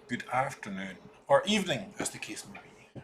Good afternoon, or evening, as the case may be.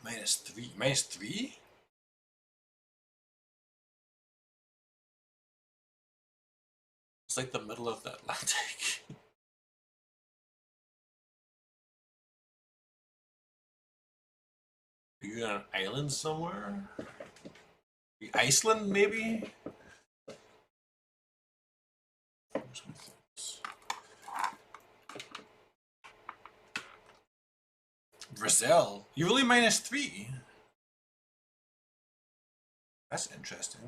Minus 3. Minus 3? It's like the middle of the Atlantic. Are you on an island somewhere? Iceland, maybe? Brazil? You're only minus 3? That's interesting.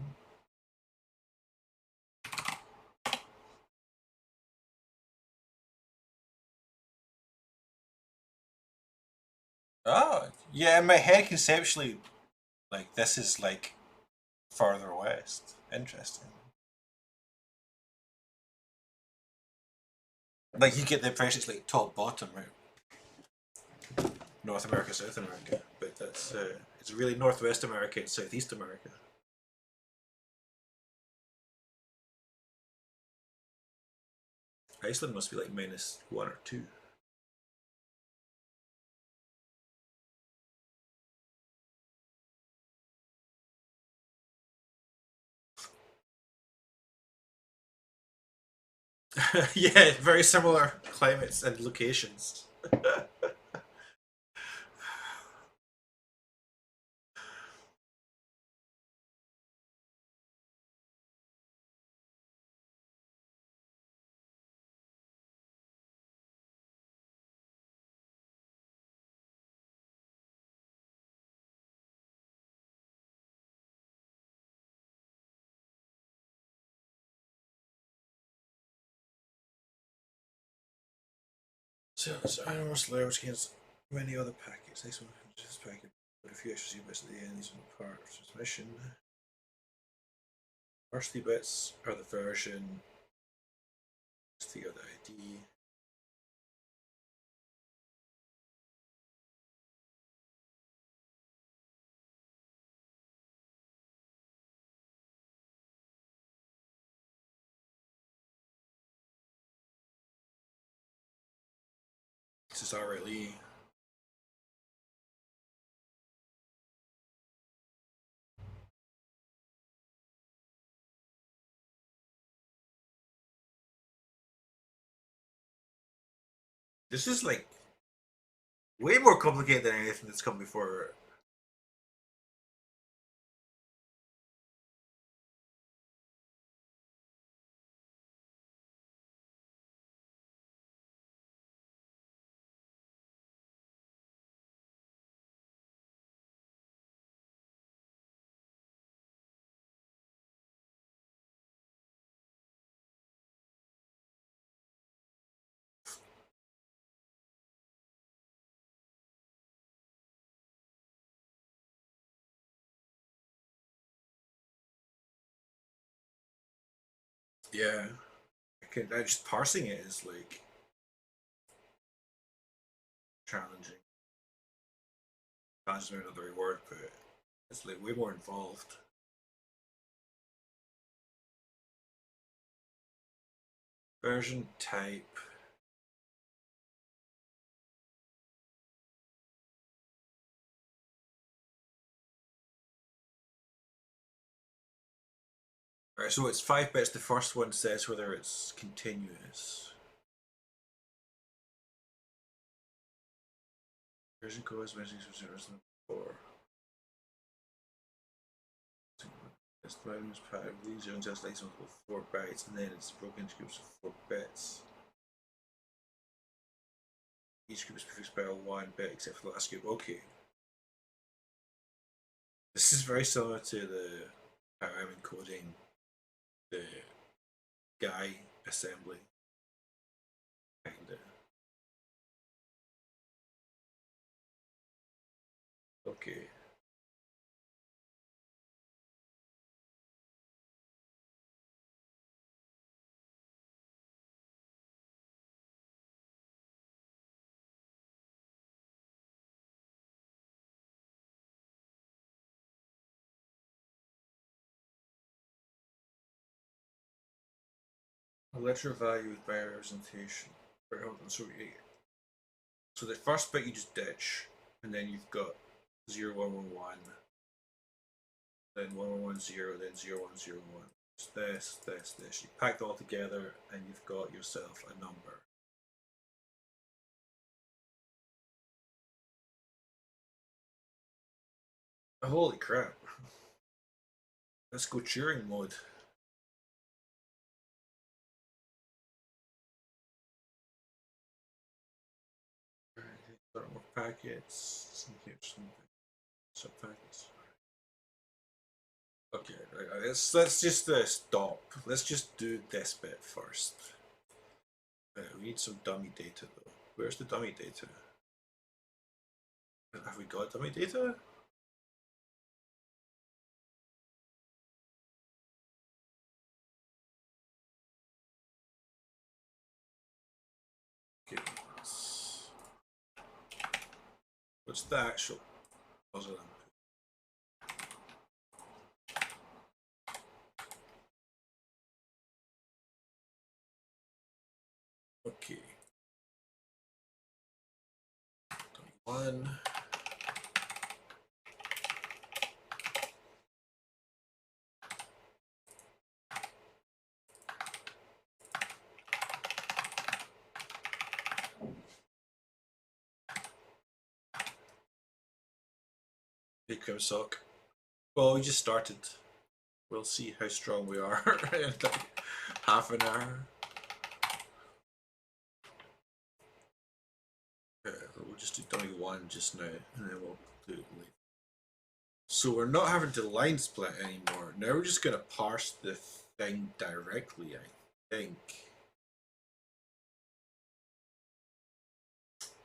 Oh, yeah, in my head, conceptually, like, this is, like, farther west. Interesting. Like, you get the impression it's, like, top, bottom, right? North America, South America. But that's, it's really Northwest America and Southeast America. Iceland must be, like, minus 1 or 2. Yeah, very similar climates and locations. So animal slurs against many other packets. This one this packet with a few extra bits at the end. These are part of transmission. First three bits are the version. Three are the ID. This is RLE. This is like way more complicated than anything that's come before. Yeah, just parsing it is like challenging. Challenging is another word, but it's like way more involved. Version type. Alright, so it's 5 bits. The first one says whether it's continuous. Version code is missing some zeros and 4. This volume is part of these zones has like with 4 bytes, and then it's broken into groups of 4 bits. Each group is prefixed by a 1 bit except for the last group. Okay. This is very similar to the how I'm encoding the guy assembly. Kinda. Okay. A letter value with by representation. Right, hold on. So the first bit you just ditch, and then you've got 0111, then 1110, then 0101. It's this. You pack it all together, and you've got yourself a number. Holy crap. Let's go Turing mode. Start more packets. Some packets. Okay, right, let's just stop. Let's just do this bit first. We need some dummy data though. Where's the dummy data? Have we got dummy data? Okay. What's the actual puzzle? Okay. One. Big Crim Sock. Well, we just started. We'll see how strong we are in like half an hour. We'll just do dummy one just now, and then we'll do it later. So we're not having to line split anymore. Now we're just going to parse the thing directly, I think.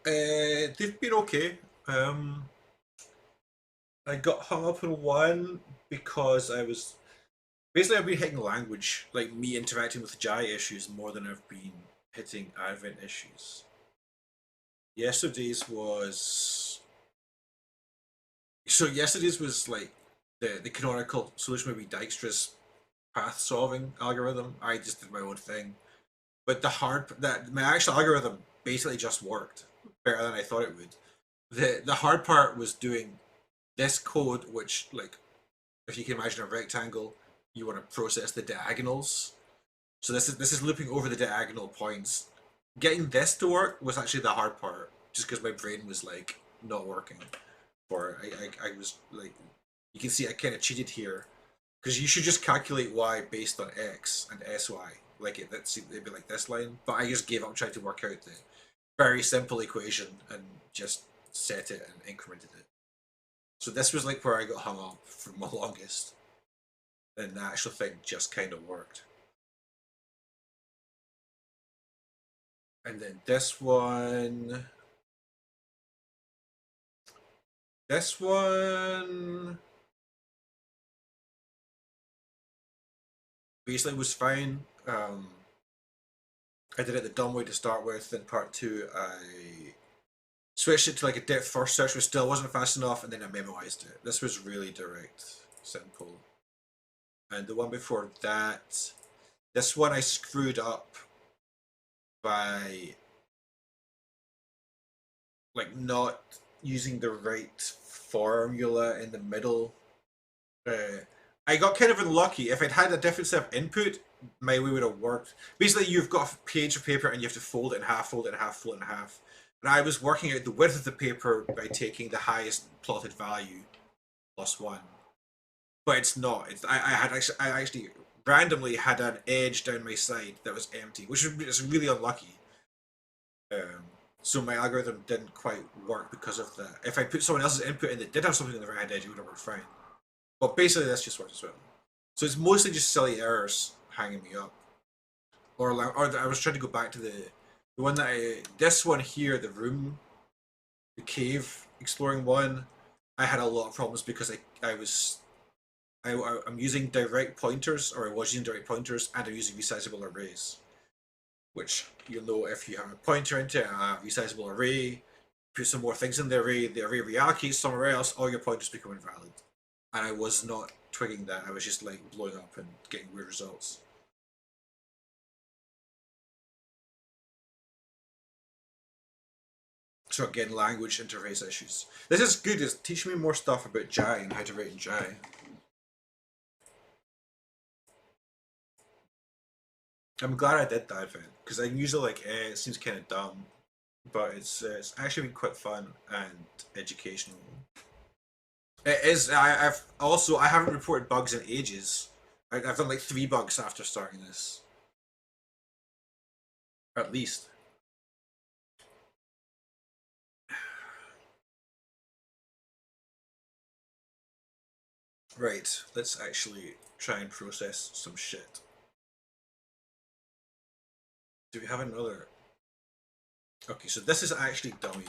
They've been okay. I got hung up on one because I've been hitting language, like me interacting with JAI issues more than I've been hitting Advent issues. Yesterday's was like the canonical solution would be Dijkstra's path solving algorithm. I just did my own thing, but my actual algorithm basically just worked better than I thought it would. The hard part was doing this code, which, like, if you can imagine a rectangle, you want to process the diagonals. So this is looping over the diagonal points. Getting this to work was actually the hard part, just because my brain was like not working. I was like, you can see I kind of cheated here, because you should just calculate y based on x and sy. Like it'd be like this line, but I just gave up trying to work out the very simple equation and just set it and incremented it. So this was like where I got hung up for the longest, and the actual thing just kind of worked. And then this one basically was fine. Um, I did it the dumb way to start with. Then part two, I switched it to like a depth first search, which still wasn't fast enough, and then I memoized it. This was really direct, simple. And the one before that, this one I screwed up by like not using the right formula in the middle. Uh, I got kind of unlucky. If I'd had a different set of input, my way would have worked. Basically, you've got a page of paper and you have to fold it in half, fold it in half, fold it in half. And I was working out the width of the paper by taking the highest plotted value plus one. But it's not. I actually randomly had an edge down my side that was empty, which is really unlucky. Um, so my algorithm didn't quite work because of that. If I put someone else's input in that did have something on the right hand edge, it would have worked fine. But basically, this just works as well. So it's mostly just silly errors hanging me up. Or I was trying to go back to the one that this one here, the cave exploring one. I had a lot of problems because I'm using direct pointers, or I was using direct pointers, and I'm using resizable arrays. Which you'll know if you have a pointer into a resizable array, put some more things in the array reallocates somewhere else, all your pointers become invalid. And I was not twigging that. I was just like blowing up and getting weird results. So again, language interface issues. This is good. It's teaching me more stuff about Jai and how to write in Jai. I'm glad I did that event because I'm usually like, it seems kind of dumb, but it's actually been quite fun and educational. It is. I haven't reported bugs in ages. I've done like 3 bugs after starting this, at least. Right. Let's actually try and process some shit. Do we have another? Okay, so this is actually dummy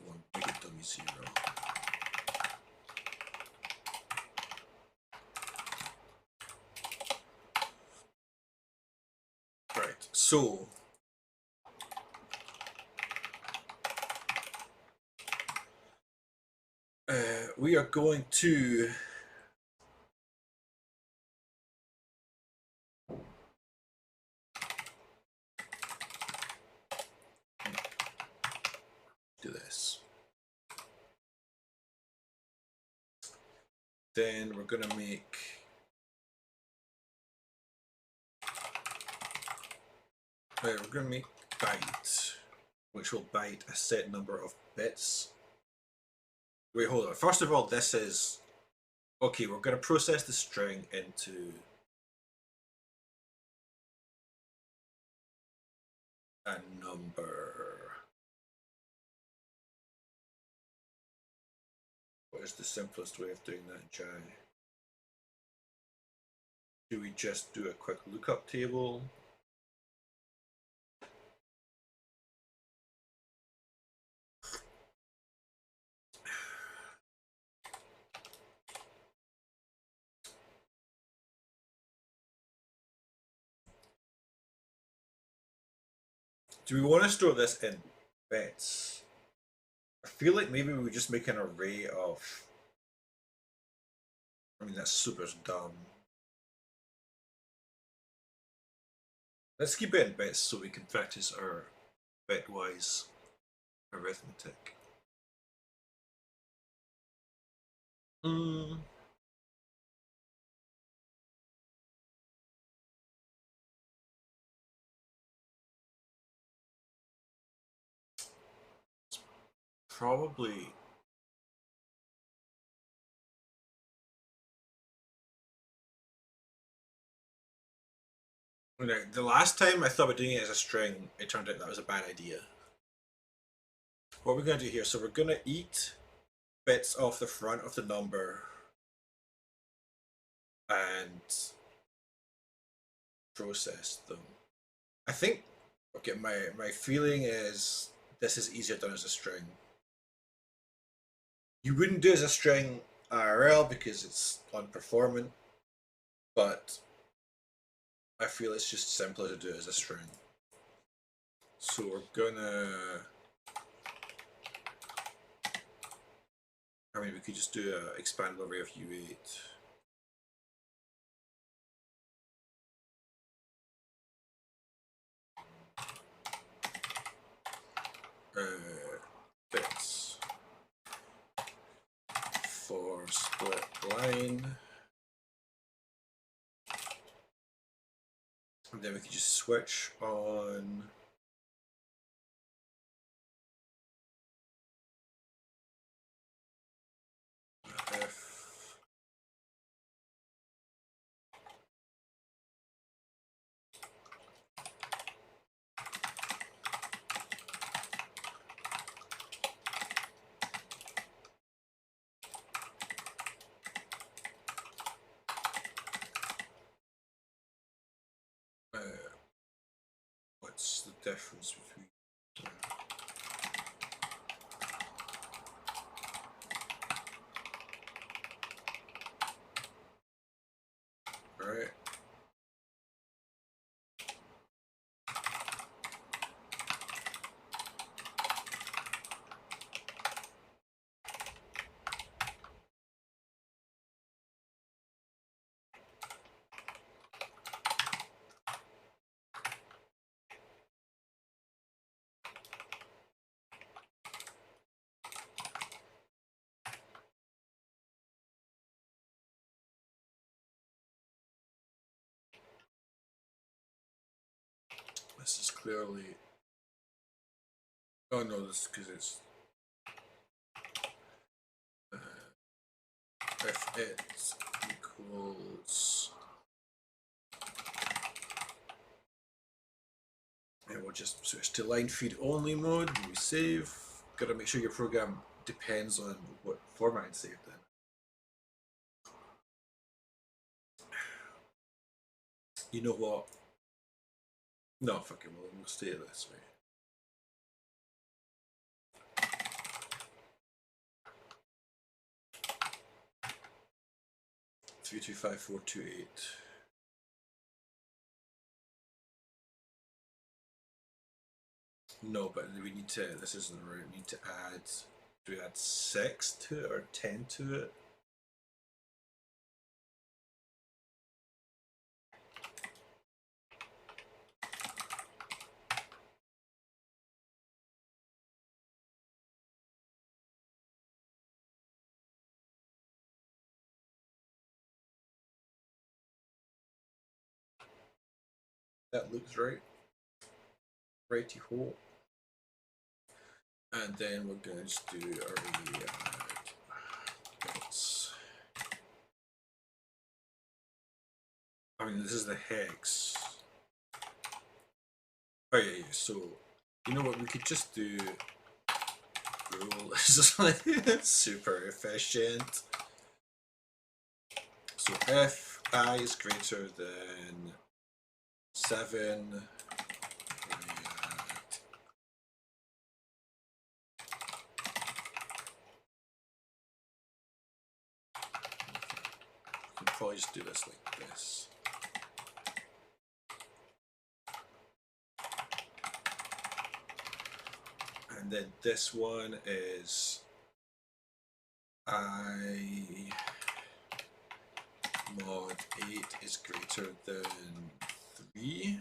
one. Make it dummy 0. Right. So we are going to do this. Then we're gonna make we're gonna make byte, which will byte a set number of bits. Wait, hold on. First of all, this is okay. We're gonna process the string into a number. What is the simplest way of doing that, Jai? Do we just do a quick lookup table? Do we want to store this in bits? I feel like maybe we just make an array of. I mean, that's super dumb. Let's keep it in bits so we can practice our bitwise arithmetic. Hmm. Probably. The last time I thought about doing it as a string, it turned out that was a bad idea. What we're going to do here, so we're going to eat bits off the front of the number and process them. I think, okay, my feeling is this is easier done as a string. You wouldn't do it as a string IRL because it's unperformant, but I feel it's just simpler to do it as a string. So we're gonna, I mean, we could just do a expandable array of U8. Bits for split line. And then we could just switch on if what's the difference between right? This is clearly, oh no, this is because it's if it equals, and we'll just switch to line feed only mode when we save. Gotta make sure your program depends on what format it's saved in. You know what? No, fuck it, we'll stay this way. Three two five four two eight. No, but we need to. This isn't right. We need to add. Do we add 6 to it or 10 to it? That looks right. Righty ho. And then we're going to just do array bits. I mean, this is the hex. Oh yeah. So you know what? We could just do rule. This is like super efficient. So if I is greater than 7, we can probably just do this like this. And then this one is I mod 8 is greater than 3.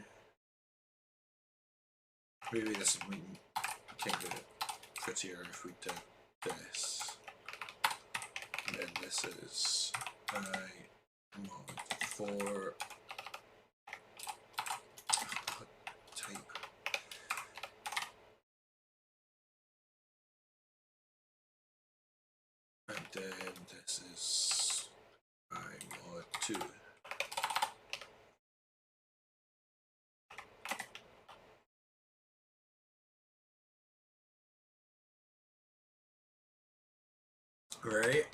Maybe this is, we can get it prettier if we did this. And then this is I mod 4 type. And then this is I mod 2. Right.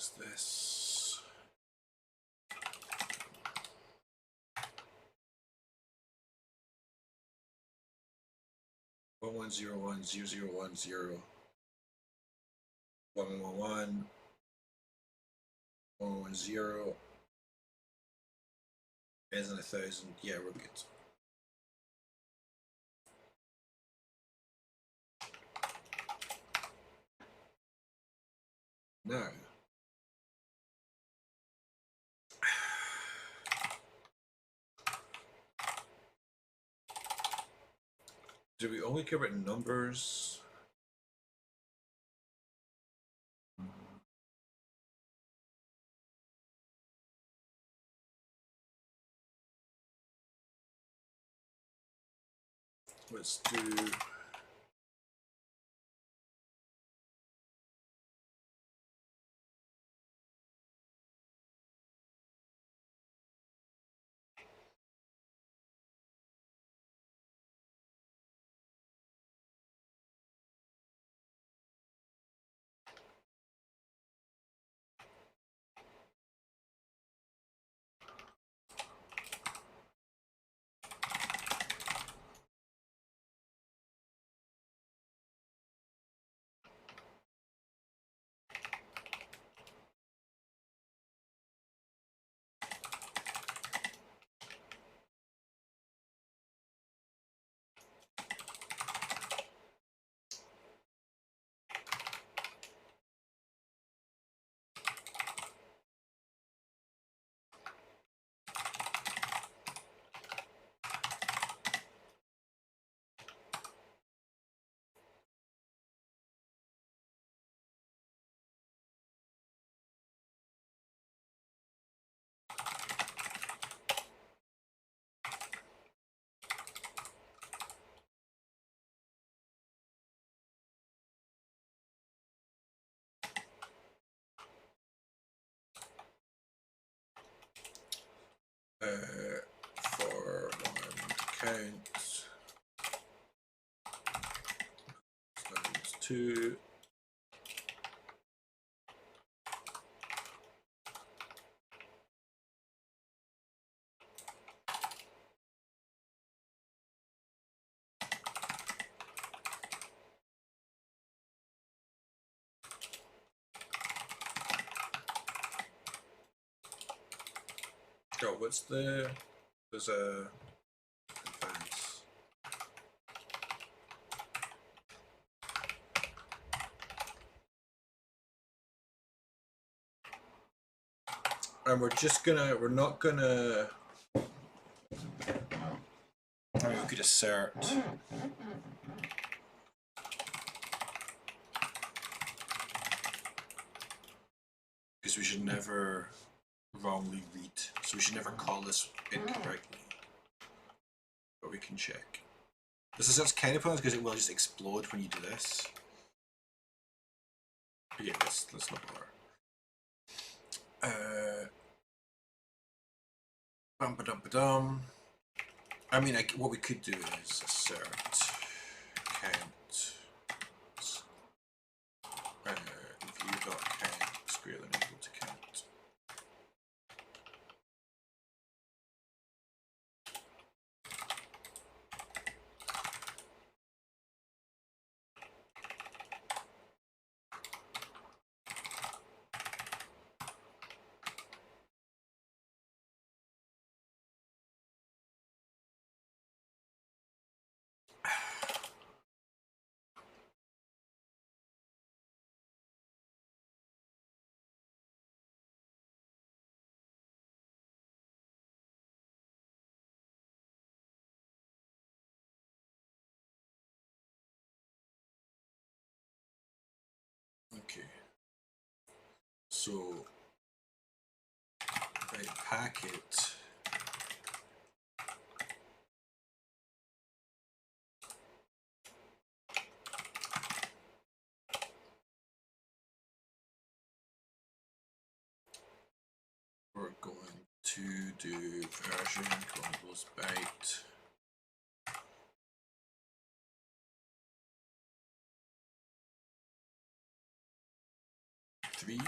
is this? One one zero one zero zero 1 1 1 1 1 1 0 ends in 1,000. Yeah, we're good. Now, do we only care about numbers? Let's do for one count times 2. Oh, what's there's a advance. And we're not gonna, I mean, we could assert because we should never wrongly read, so we should never call this incorrectly, but we can check. This is kind of pointless because it will just explode when you do this. But yeah, let's not bother. Bum ba dum ba dum. I mean, what we could do is assert count view.count is greater than or equal to count. Okay, so right, packet we're going to do version equals byte. Three.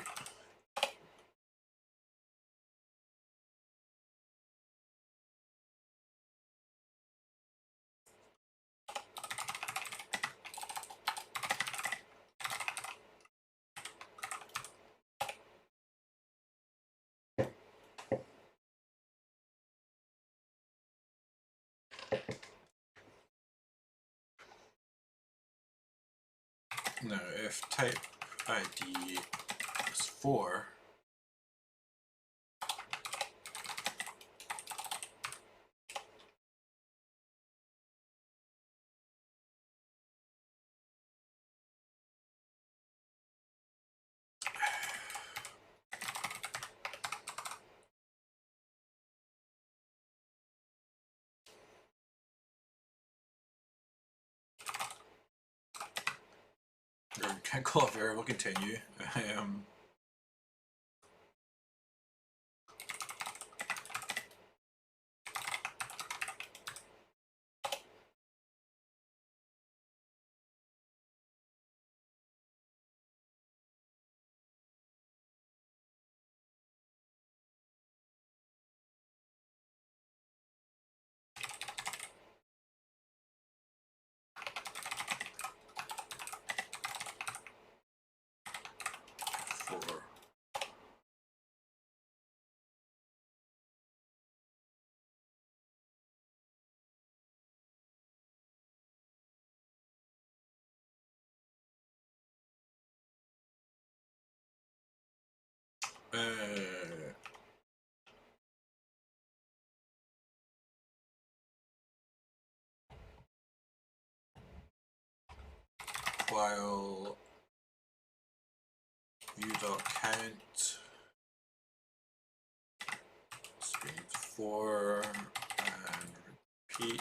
Now, if type ID is 4, or can't call it variable, continue. For while view.count string 4 and repeat.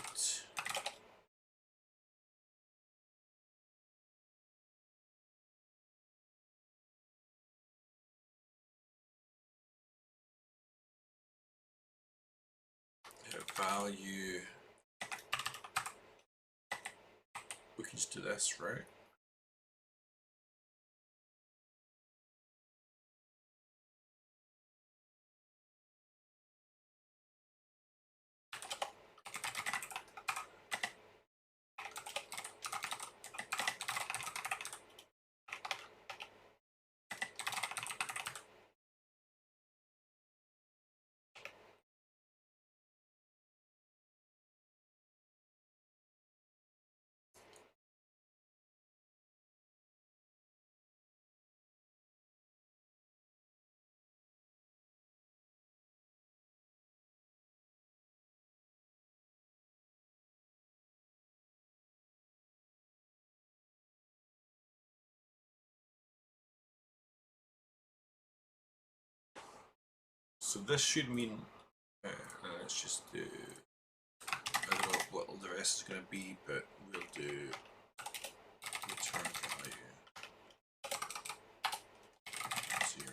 Value, we can just do this, right? So this should mean, let's just do, I don't know what the rest is going to be, but we'll do return value 0.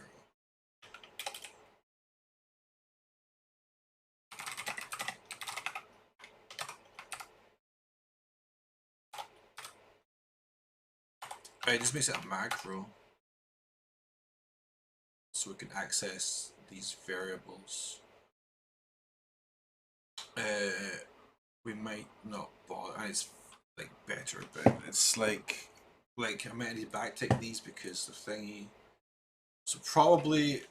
It just makes it a macro, so we can access these variables. We might not bother, and it's like better, but it's like I might need to backtick these because the thingy. So probably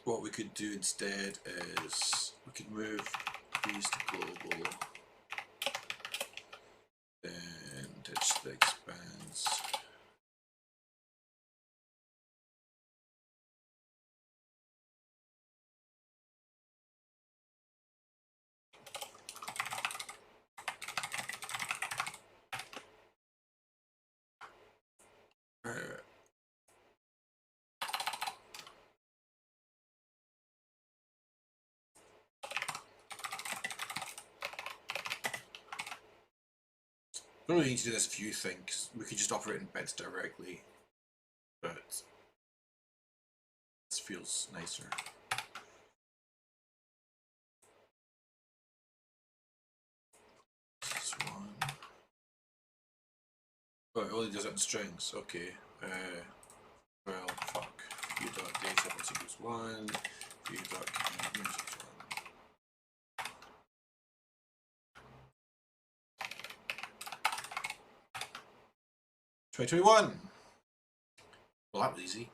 what we could do instead is we could move these to global, and it just expands. Don't really need to do this view thing because we could just operate in bits directly, but this feels nicer. This one. Oh, it only does it in strings. Okay. Well, fuck. View.data once equals 1. View.count equals 1. 2021. Well, that was easy.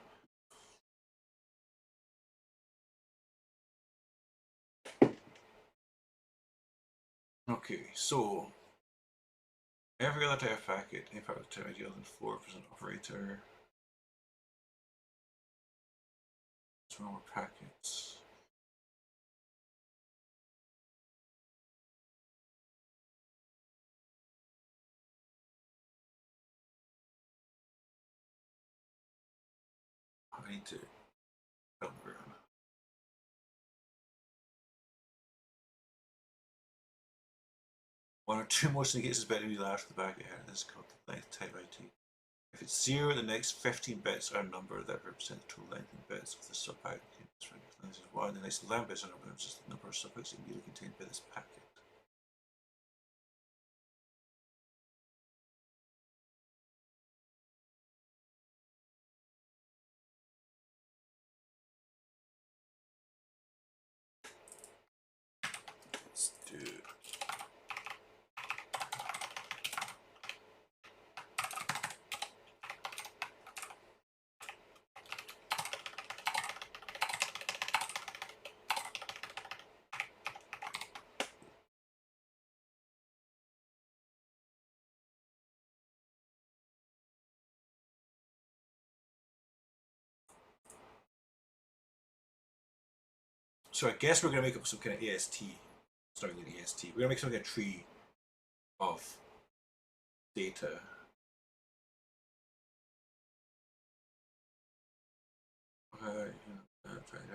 Okay, so Every other type of packet, in fact, the ideal than 4% operator. Some more packets. I need to help around. One or two motion negates is better to be large for the packet. This is called the length type ID. If it's 0, the next 15 bits are a number that represent the total length in bits of the subpacket. This is 1, the next 11 bits are a number that represents the number of subpackets immediately contained by this packet. Let's do So I guess we're going to make up some kind of AST. It's not really an AST. We're going to make something a tree of data.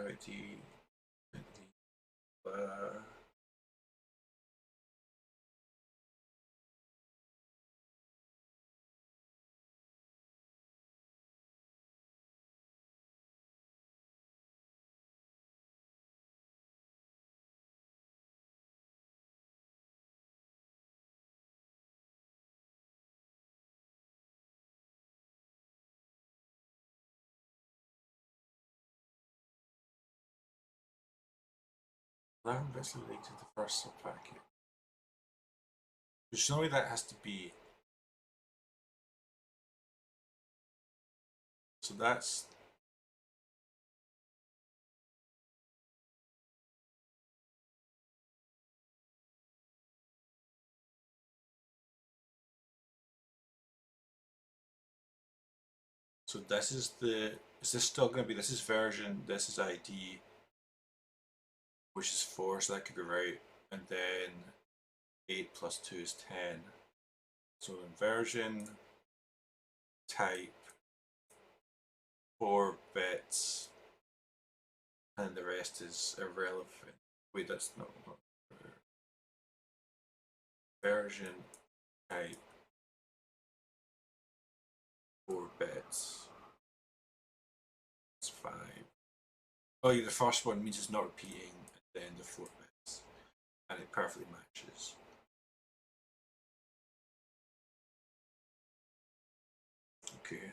ID. Alarm bits related to the first subpacket. Surely that has to be. So that's. So this is the. Is this still going to be? This is version. This is ID. Which is 4, so that could be right. And then 8 plus 2 is 10. So in version, type, 4 bits, and the rest is irrelevant. Wait, that's not version, type, 4 bits. It's 5. Oh, yeah, the first one means it's not repeating, and then the 4 bits. And it perfectly matches. Okay.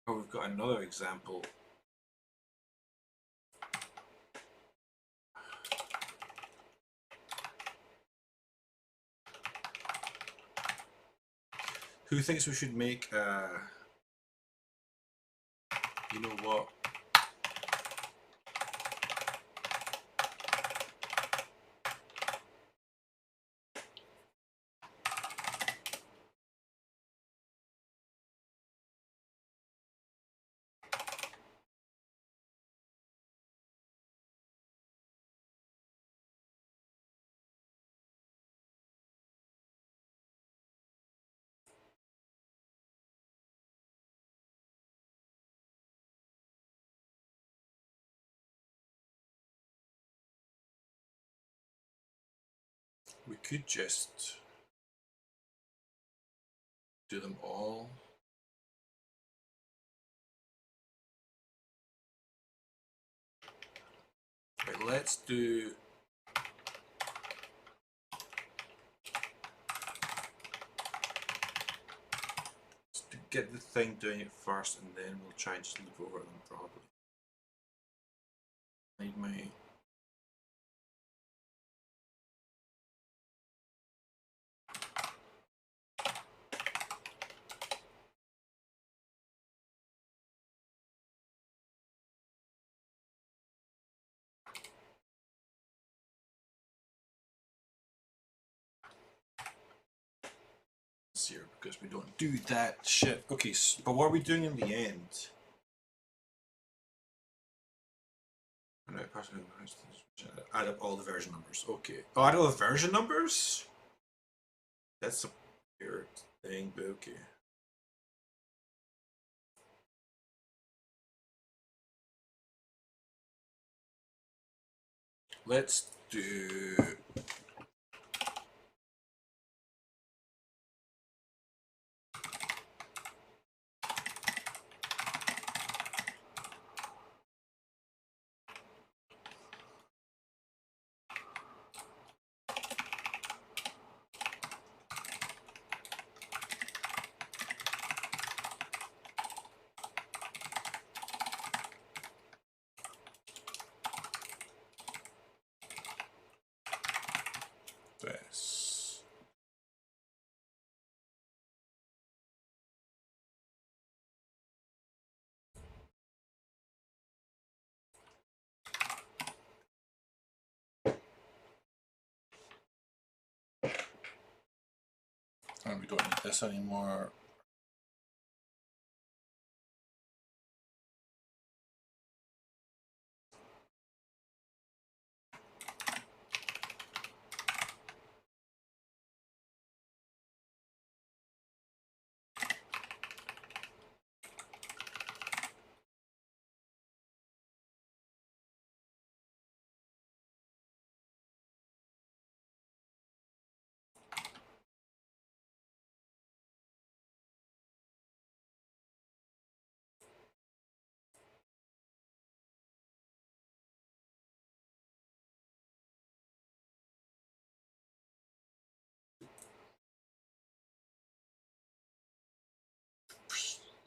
Oh, we've got another example. Who thinks we should make you know what? We could just do them all. Right, let's do get the thing doing it first, and then we'll try and just look over them probably. I need my paths here because we don't do that shit. Okay, so, but what are we doing in the end? Add up all the version numbers. Okay. Oh, add all the version numbers? That's a weird thing, but okay. Let's do. This. And we don't need this anymore.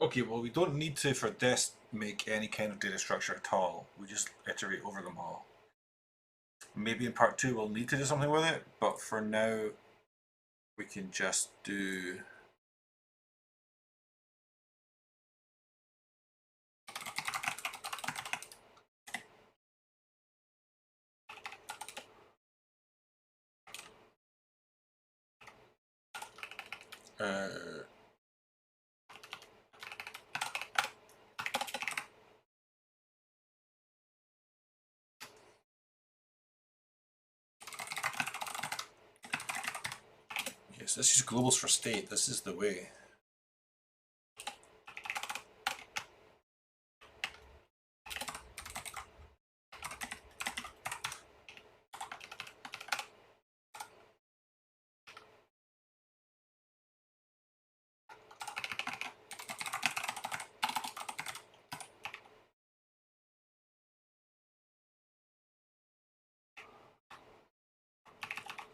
Okay, well, we don't need to, for this, make any kind of data structure at all. We just iterate over them all. Maybe in part 2 we'll need to do something with it, but for now, we can just do... yes, let's use globals for state. This is the way.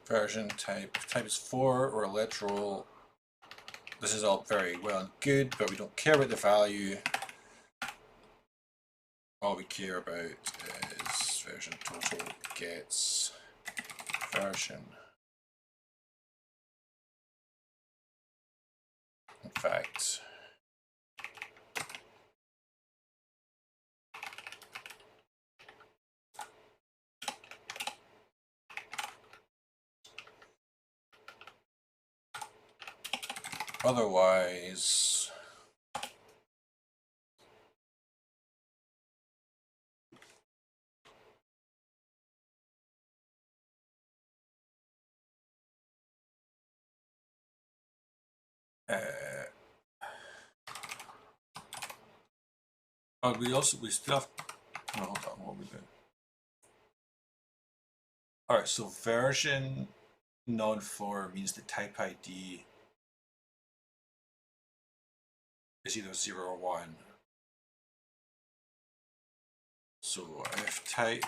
Version type is for or literal. This is all very well and good, but we don't care about the value. All we care about is version total gets version. In fact, otherwise, oh, we still have. No, hold on, what we doing? All right, so version non-for means the type ID is either 0 or 1. So if type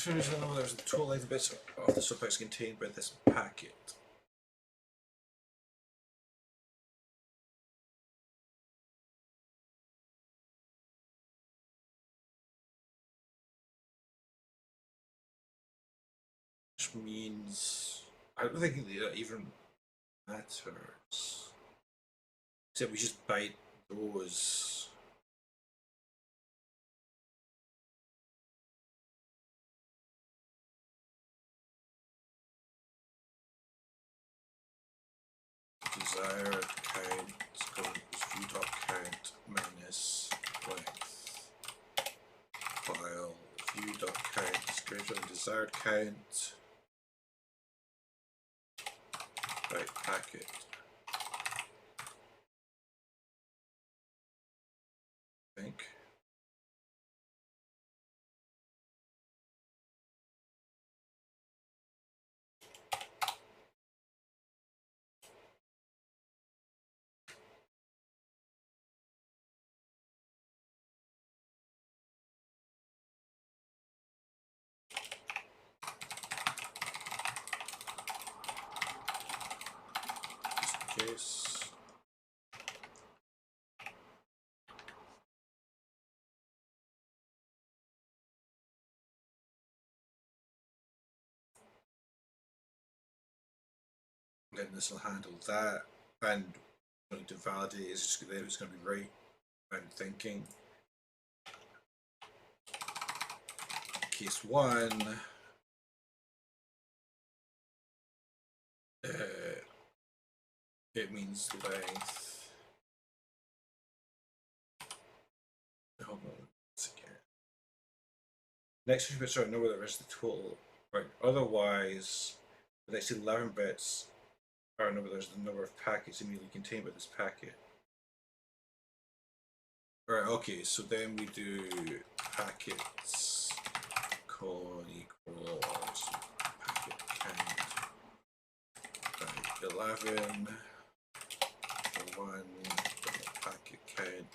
There's a total length of bits of the subtext contained by this packet. Which means I don't think that even matters. Except we just bite those. Desired count equals view dot count minus length. While view dot count is greater than desired count. Right, packet. I think. Just in case. Then this will handle that, and going to validate is just that it's going to be right. I'm thinking. Case one. It means length. Hold on once again. Next few bits are know whether it's the total. Right. Otherwise, the next 11 bits are know whether there's the number of packets immediately contained by this packet. Right. Okay. So then we do packets colon equals packet count. Right. 11. 1 packet count.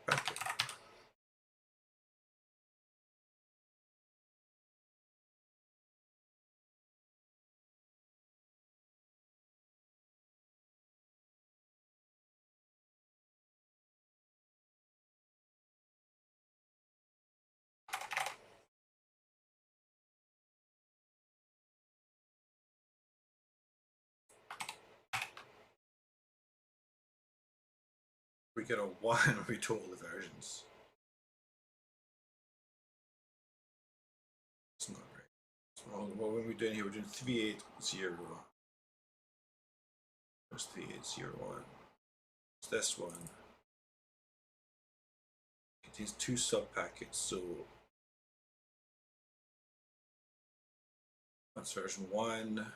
Packet. We get a 1 when we total the versions. It's not right. So what are we doing here? We're doing 3801. What's 3801? It's this one. It contains 2 sub packets, so that's version 1.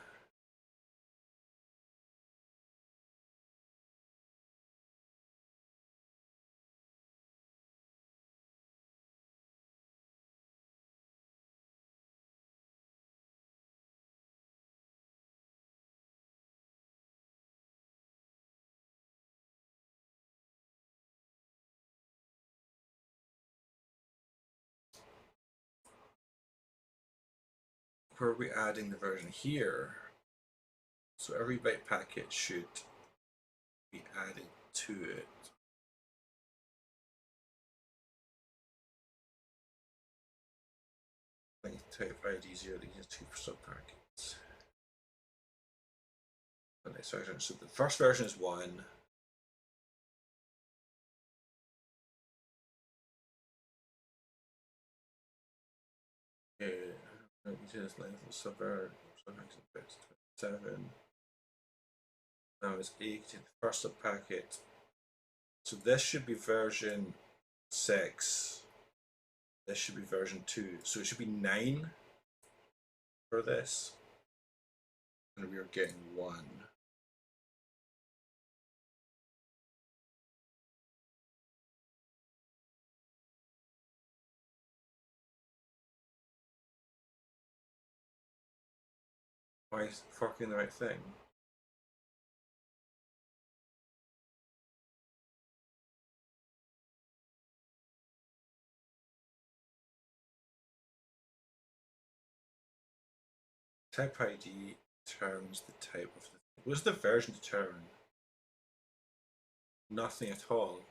Where are we adding the version here? So every byte packet should be added to it. Length type ID 0, these 2 sub packets. The next version. So the first version is 1. We do this length of sub-packet 7. Now it's 8 the first sub packet. So this should be version 6. This should be version 2. So it should be 9 for this. And we are getting 1. Why is fucking the right thing? Type ID determines the type of the. What does the version determine? Nothing at all.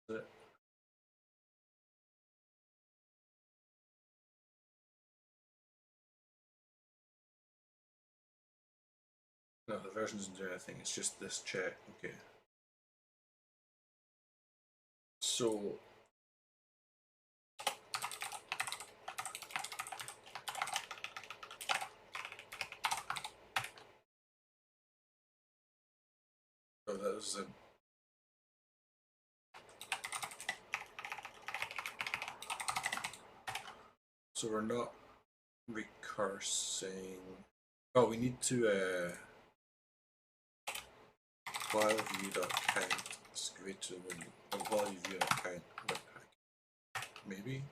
Is it? No, the version doesn't do anything. It's just this check. Okay. So oh, that was a. So we're not recursing. Oh, we need to while view dot count is greater than while view dot count webpack. Maybe.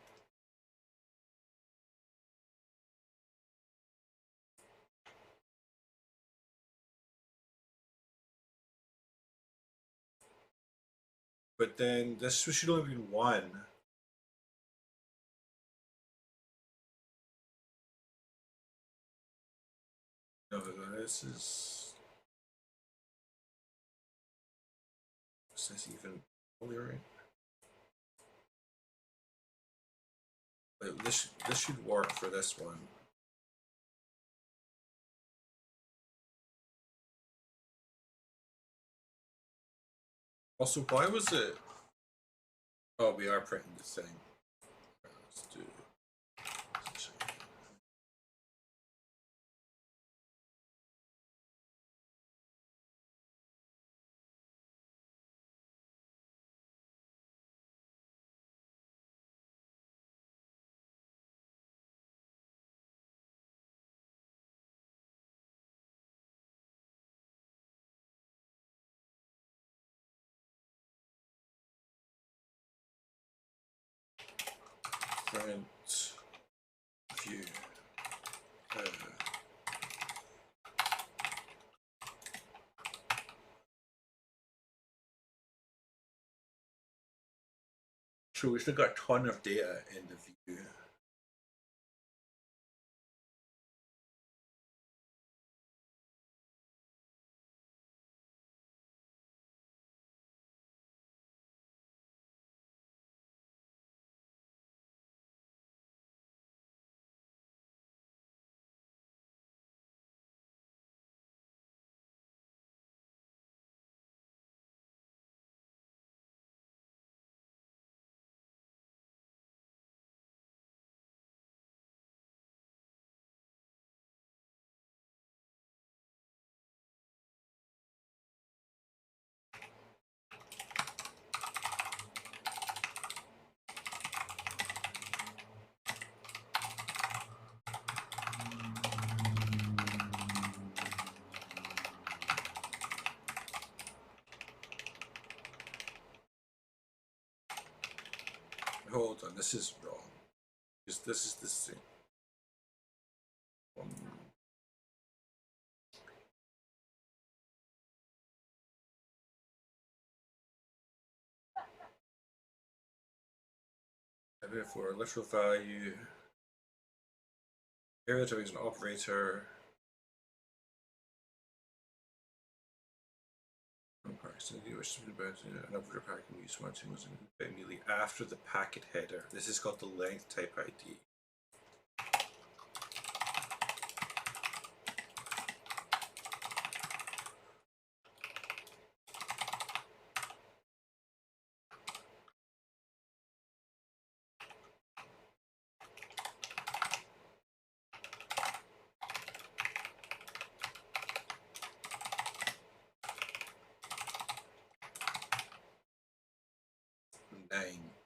But then this should only be one. No, this is. Is this even fully right? Like, this should work for this one. Also, why was it? Oh, we are printing the thing. Let's do. Print view. So we still got a ton of data in the view. Hold on, this is wrong. Because this is the same. For a literal value, area type is an operator. An operator packet can use one was immediately after the packet header. This is called the length type ID.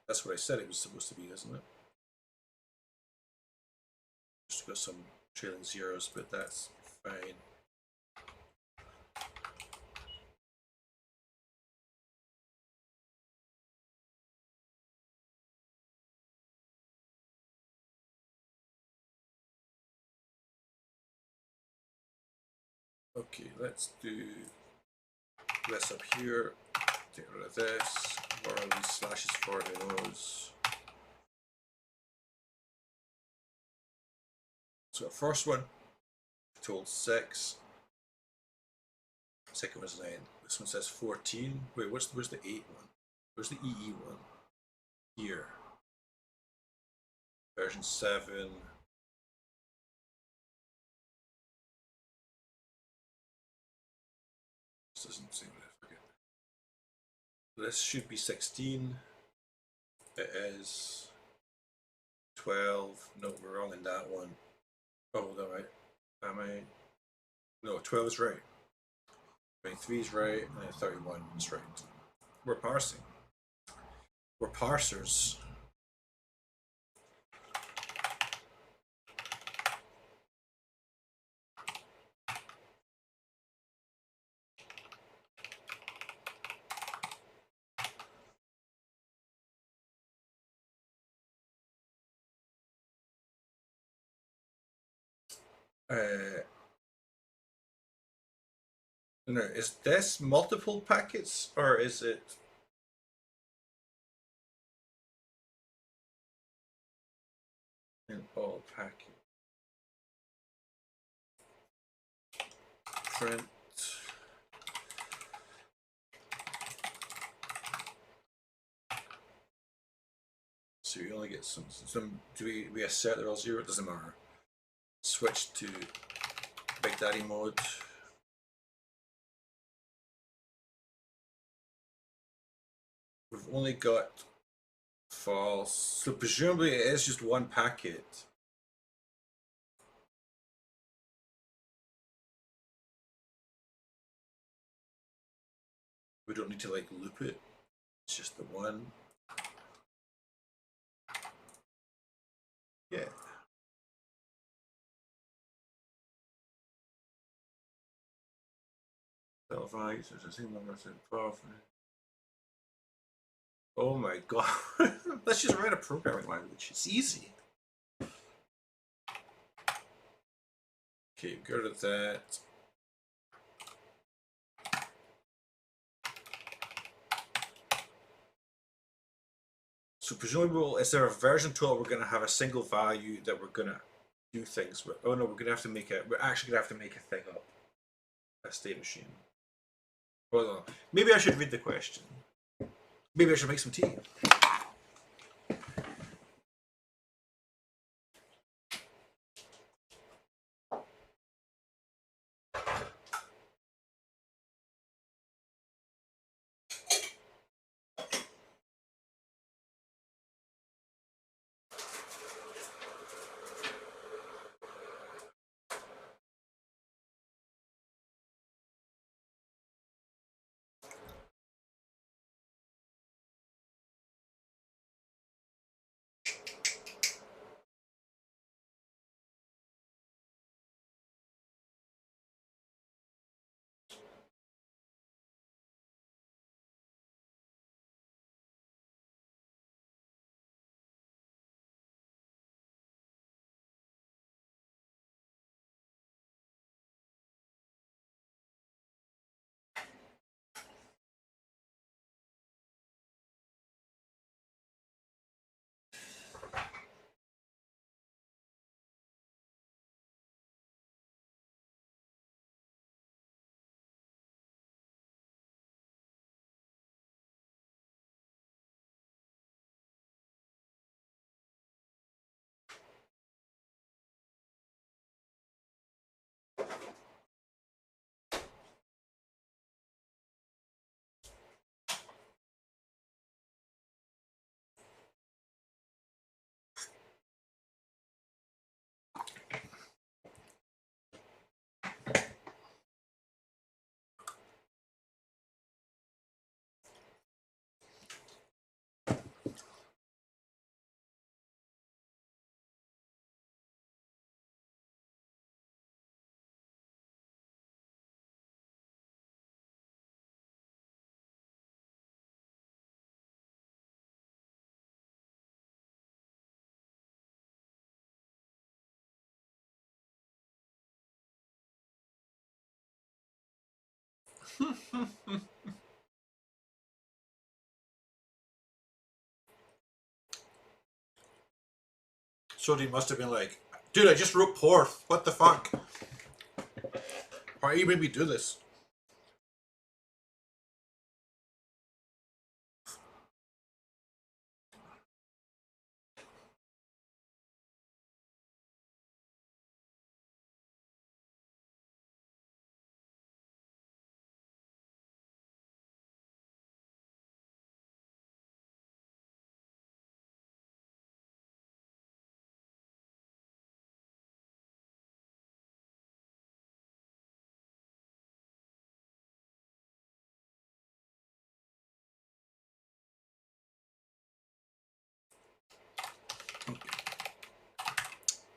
That's what I said it was supposed to be, isn't it? Just got some trailing zeros, but that's fine. Okay, let's do this up here. Take rid of this. Or are these slashes for those? So the first one told 6. Second one's 9. This one says 14. Wait, where's the 8 one? Where's the EE one? Here. Version 7. This doesn't seem to forget. This should be 16. It is 12. No, we're wrong in that one. Oh, hold on, right? Am I? No, 12 is right. 23 is right, and 31 is right. We're parsing. We're parsers. No, is this multiple packets or is it? In all packets. Print. So you only get some. Do we assert they're all 0? It doesn't matter. Switch to Big Daddy mode. We've only got false. So presumably it is just one packet. We don't need to like loop it. It's just the one. Yeah. Values, there's a single number of 12. Oh my god. Let's just write a programming language. It's easy. Okay, go to that. So presumably, is there a version 12 we're going to have a single value that we're going to do things with? Oh no, we're going to have to make it. We're actually going to have to make a thing up. A state machine. Hold on. Maybe I should read the question. Maybe I should make some tea. So they must have been like, Dude, I just wrote Porth. What the fuck? Why you made me do this?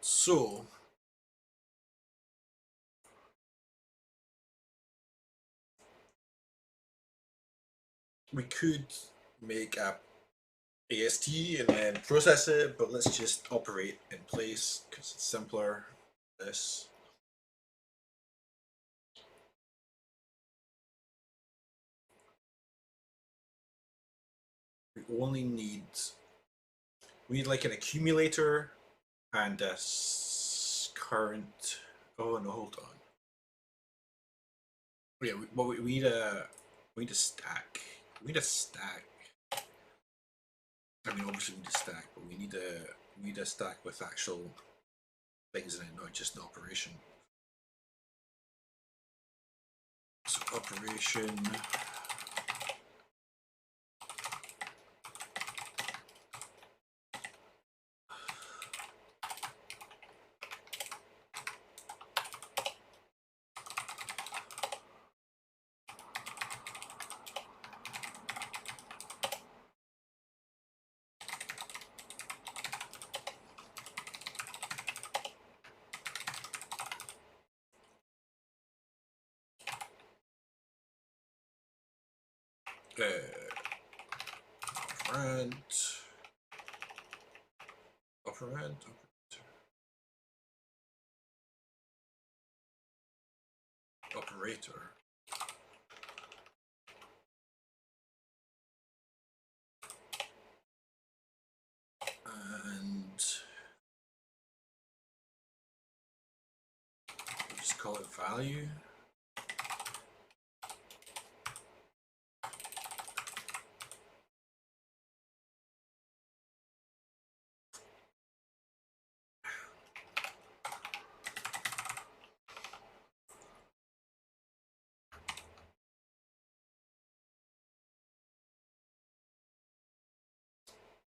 So we could make a AST and then process it, but let's just operate in place because it's simpler. This. We only need, we need like an accumulator and a current. Oh no, hold on. Yeah, we need a stack. We need a stack. I mean, obviously we need a stack, but we need a stack with actual things in it, not just the operation. So operation. Operand, operand, operator. And we'll just call it value.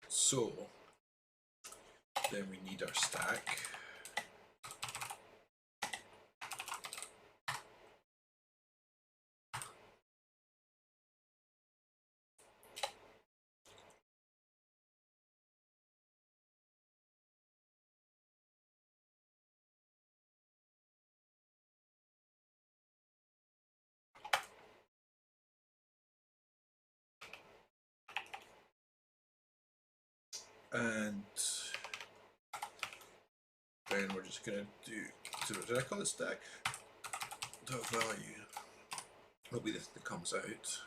So then we need our stack. And then we're just gonna do did I call it stack? Dot value. Will be this that comes out.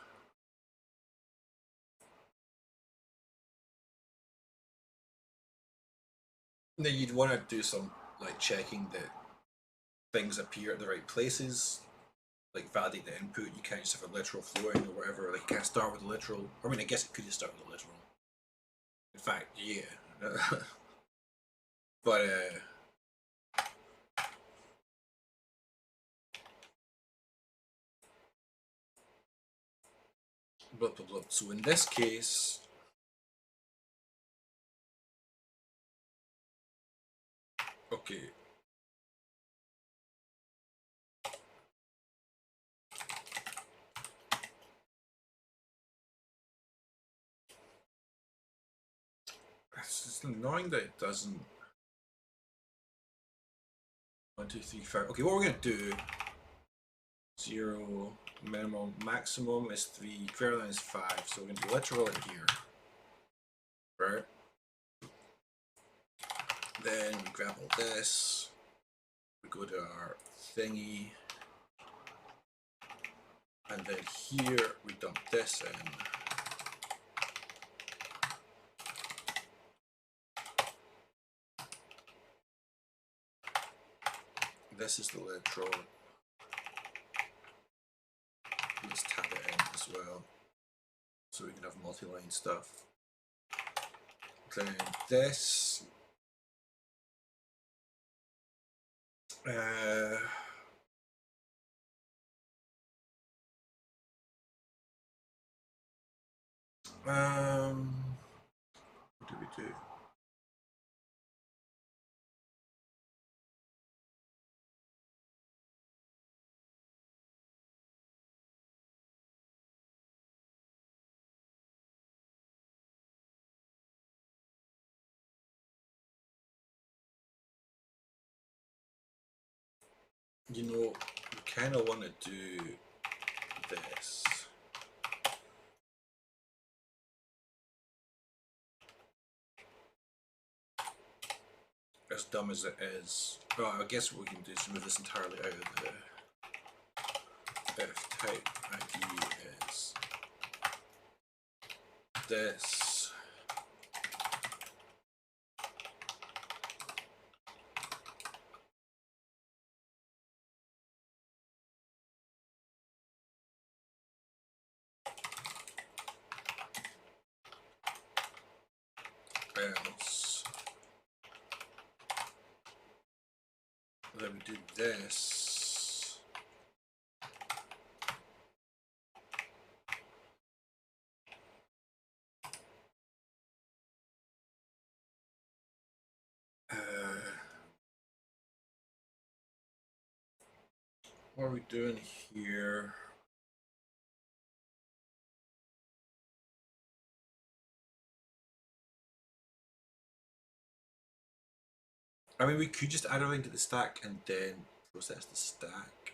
Then you'd want to do some like checking that things appear at the right places, like validate the input. You can't just have a literal flowing or whatever. Like you can't start with a literal. I mean, I guess it could just start with a literal. In fact, yeah. But blah blah blah. So in this case, okay. It's just annoying that it doesn't. 1, 2, 3, 5. Okay, what we're gonna do? 0 minimum, maximum is 3, greater than is 5. So we're gonna do literal in here, right? Then we grab all this. We go to our thingy, and then here we dump this in. this is the literal. Let's tab it in as well, so we can have multi-line stuff. Then this. What do we do? You know, we kind of want to do this. As dumb as it is. Oh, I guess what we can do is move this entirely out of the if type ID is this. Else. Then we do this. What are we doing here? I mean, we could just add everything to the stack and then process the stack.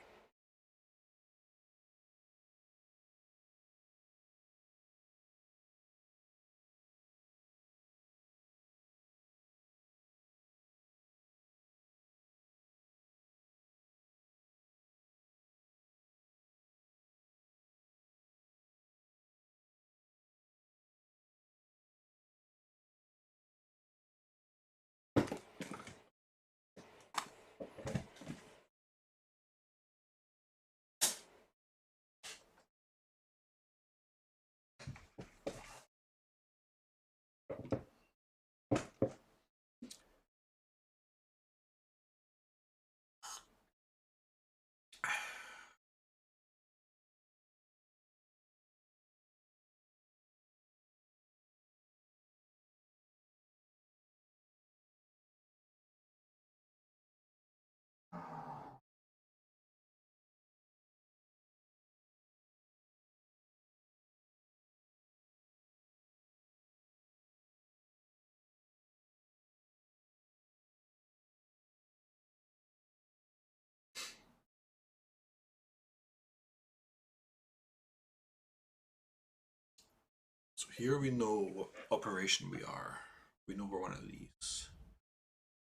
So here we know what operation we are. We know we're one of these.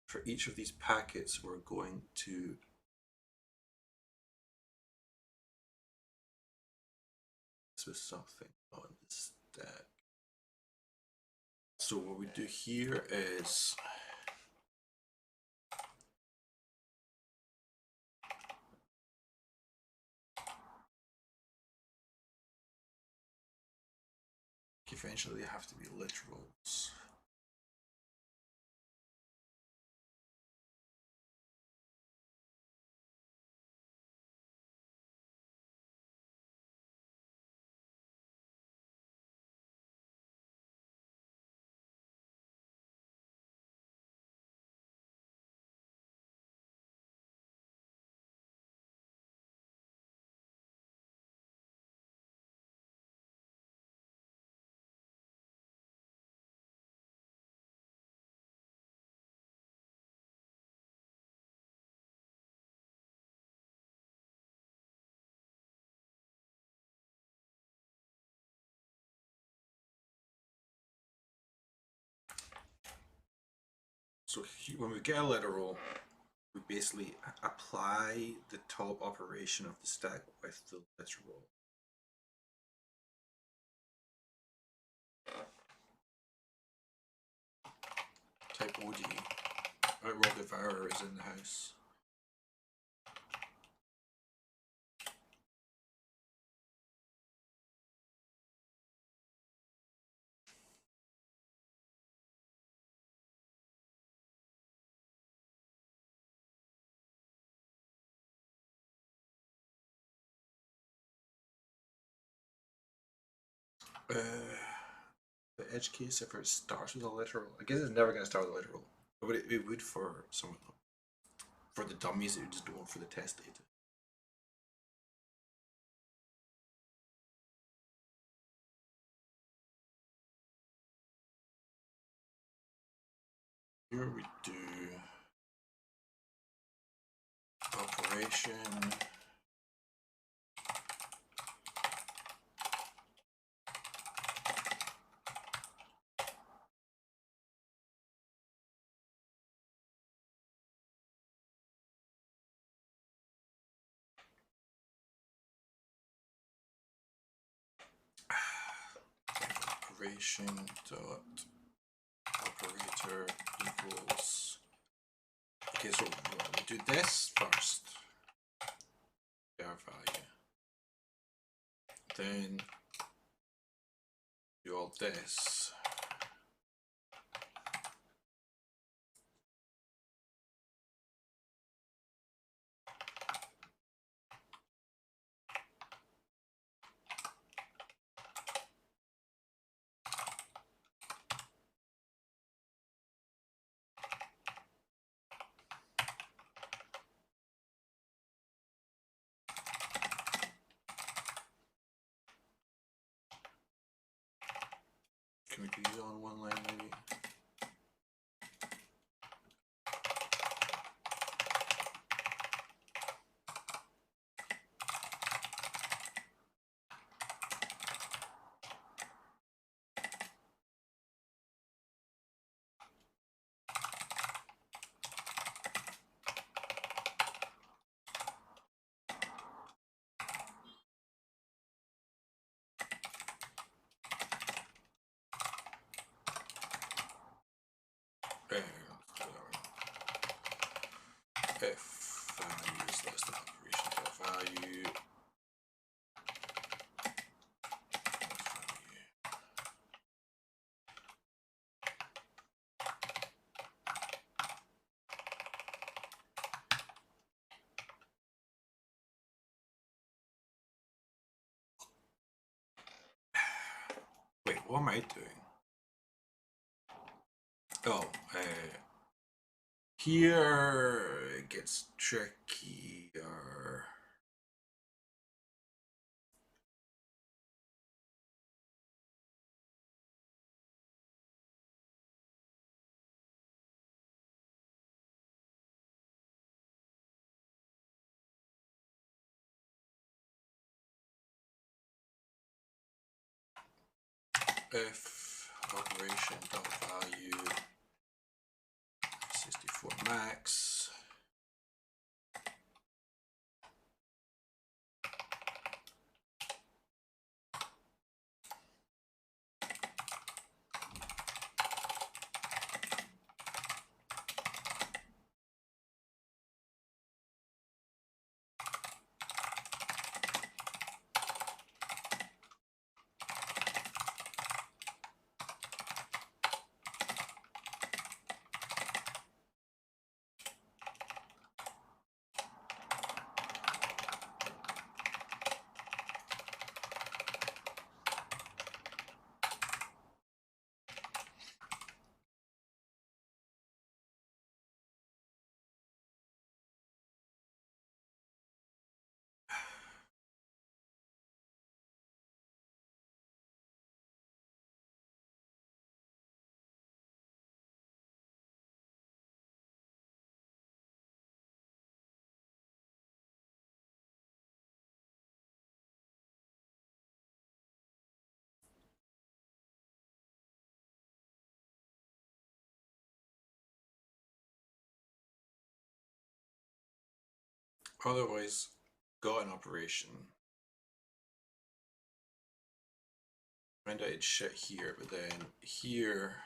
For each of these packets, we're going to this was something on the stack. So what we do here is eventually they have to be literals. So when we get a literal, we basically apply the top operation of the stack with the literal. Type OD. Outroll Devourer is in the house. The edge case, if it starts with a literal, I guess it's never going to start with a literal. But it would for some of them. For the dummies, it would just do one for the test data. Here we do operation. Operation dot operator equals. Okay, so we do this first. Our value. Then do all this. Can we do these on one line maybe? If value is less than operation dot value. Wait, what am I doing? Oh, here it gets trickier. If operation dot value 64 max. Otherwise, got an operation. Find out it's shit here, but then here.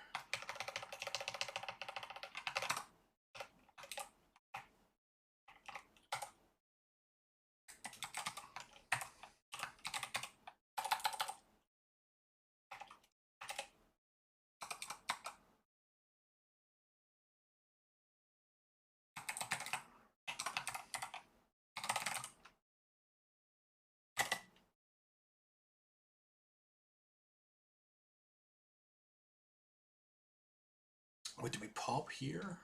What do we pop here?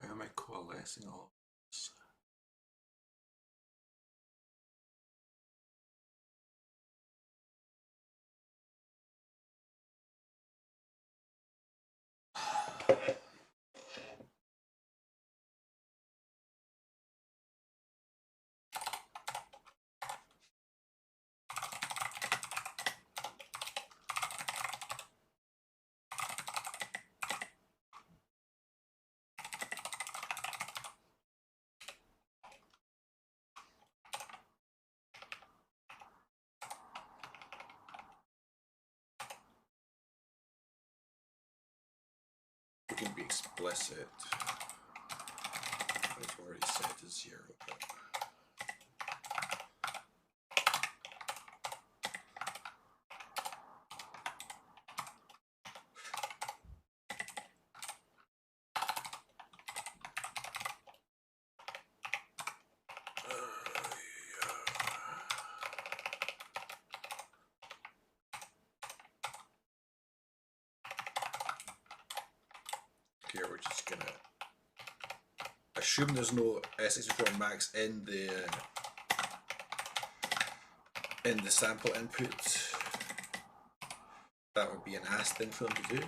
How am I coalescing all of this? We can be explicit. I've already set to 0. But... Okay, we're just gonna assume there's no S64 max in the sample input. That would be an ass thing for them to do.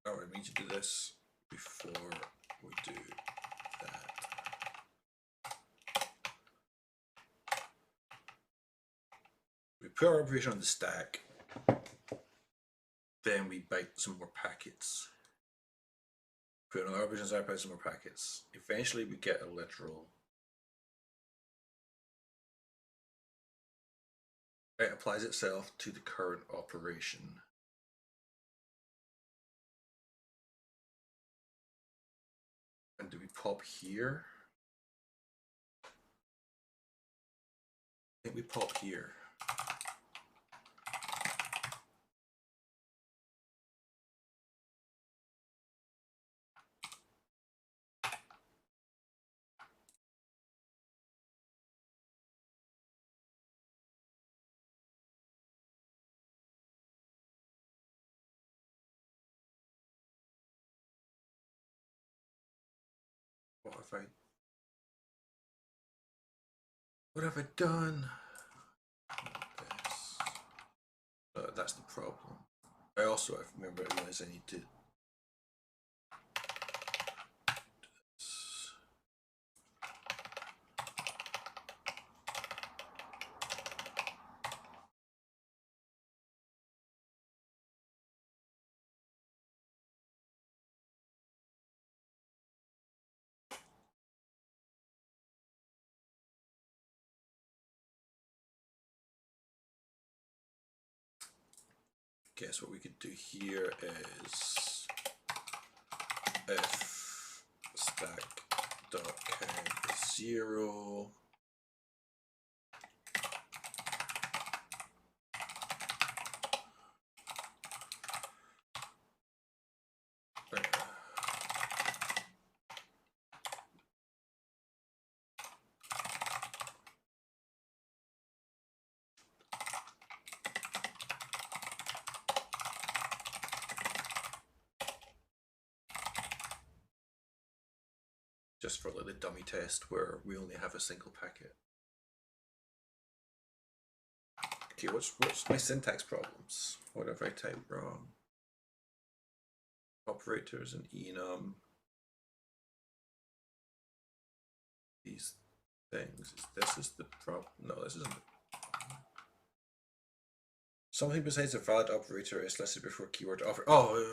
Alright, we need to do this before we do that. We put our operation on the stack, then we bite some more packets. Put another operation on the stack, bite some more packets. Eventually we get a literal. It applies itself to the current operation. And do we pop here? I think we pop here. What have I done? That's the problem. I also I realize I need to do this. Guess what we could do here is if stack dot count is 0. Just for like the dummy test where we only have a single packet. Okay, what's my syntax problems? What have I typed wrong? Operators and enum. these things. This is the problem. No, this isn't. Something besides a valid operator is listed before keyword offer. Oh.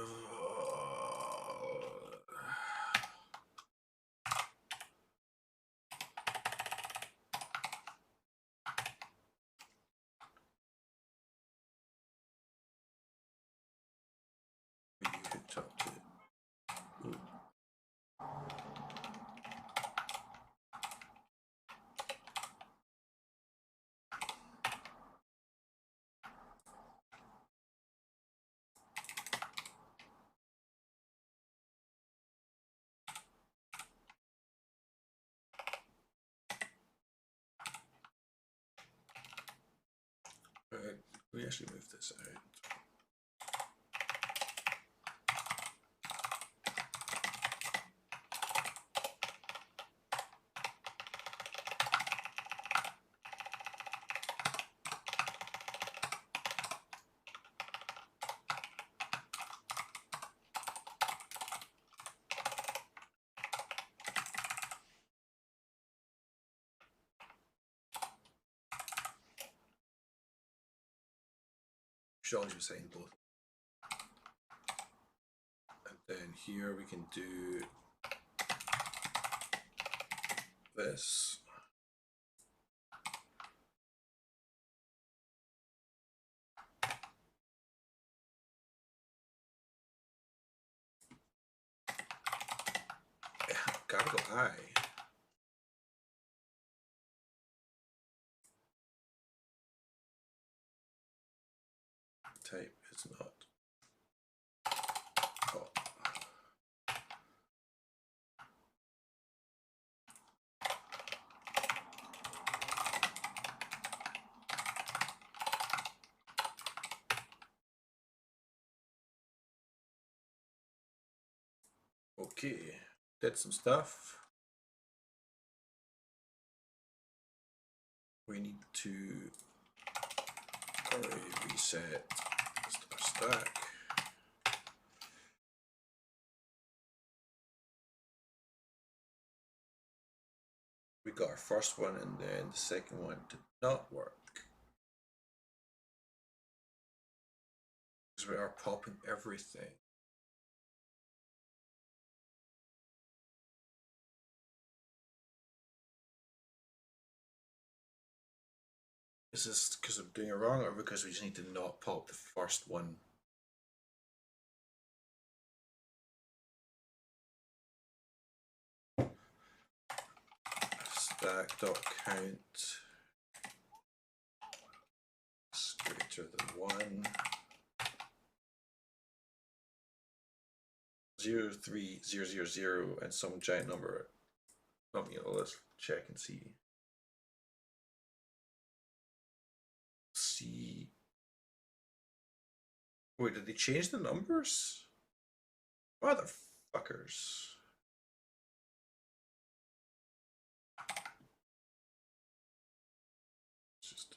You could talk to. Ooh. Alright, we actually move this out. Should always be saying both. And then here we can do this. Capital I. Type is not. Oh. Okay, did some stuff. We need to array reset star stack. We got our first one and then the second one did not work. Because we are popping everything. Is this because I'm doing it wrong or because we just need to not pop the first one? Stack.count is greater than 1. 0, 3, 0, 0, 0, and some giant number. Let me let's check and see. See. Wait, did they change the numbers? Motherfuckers. Just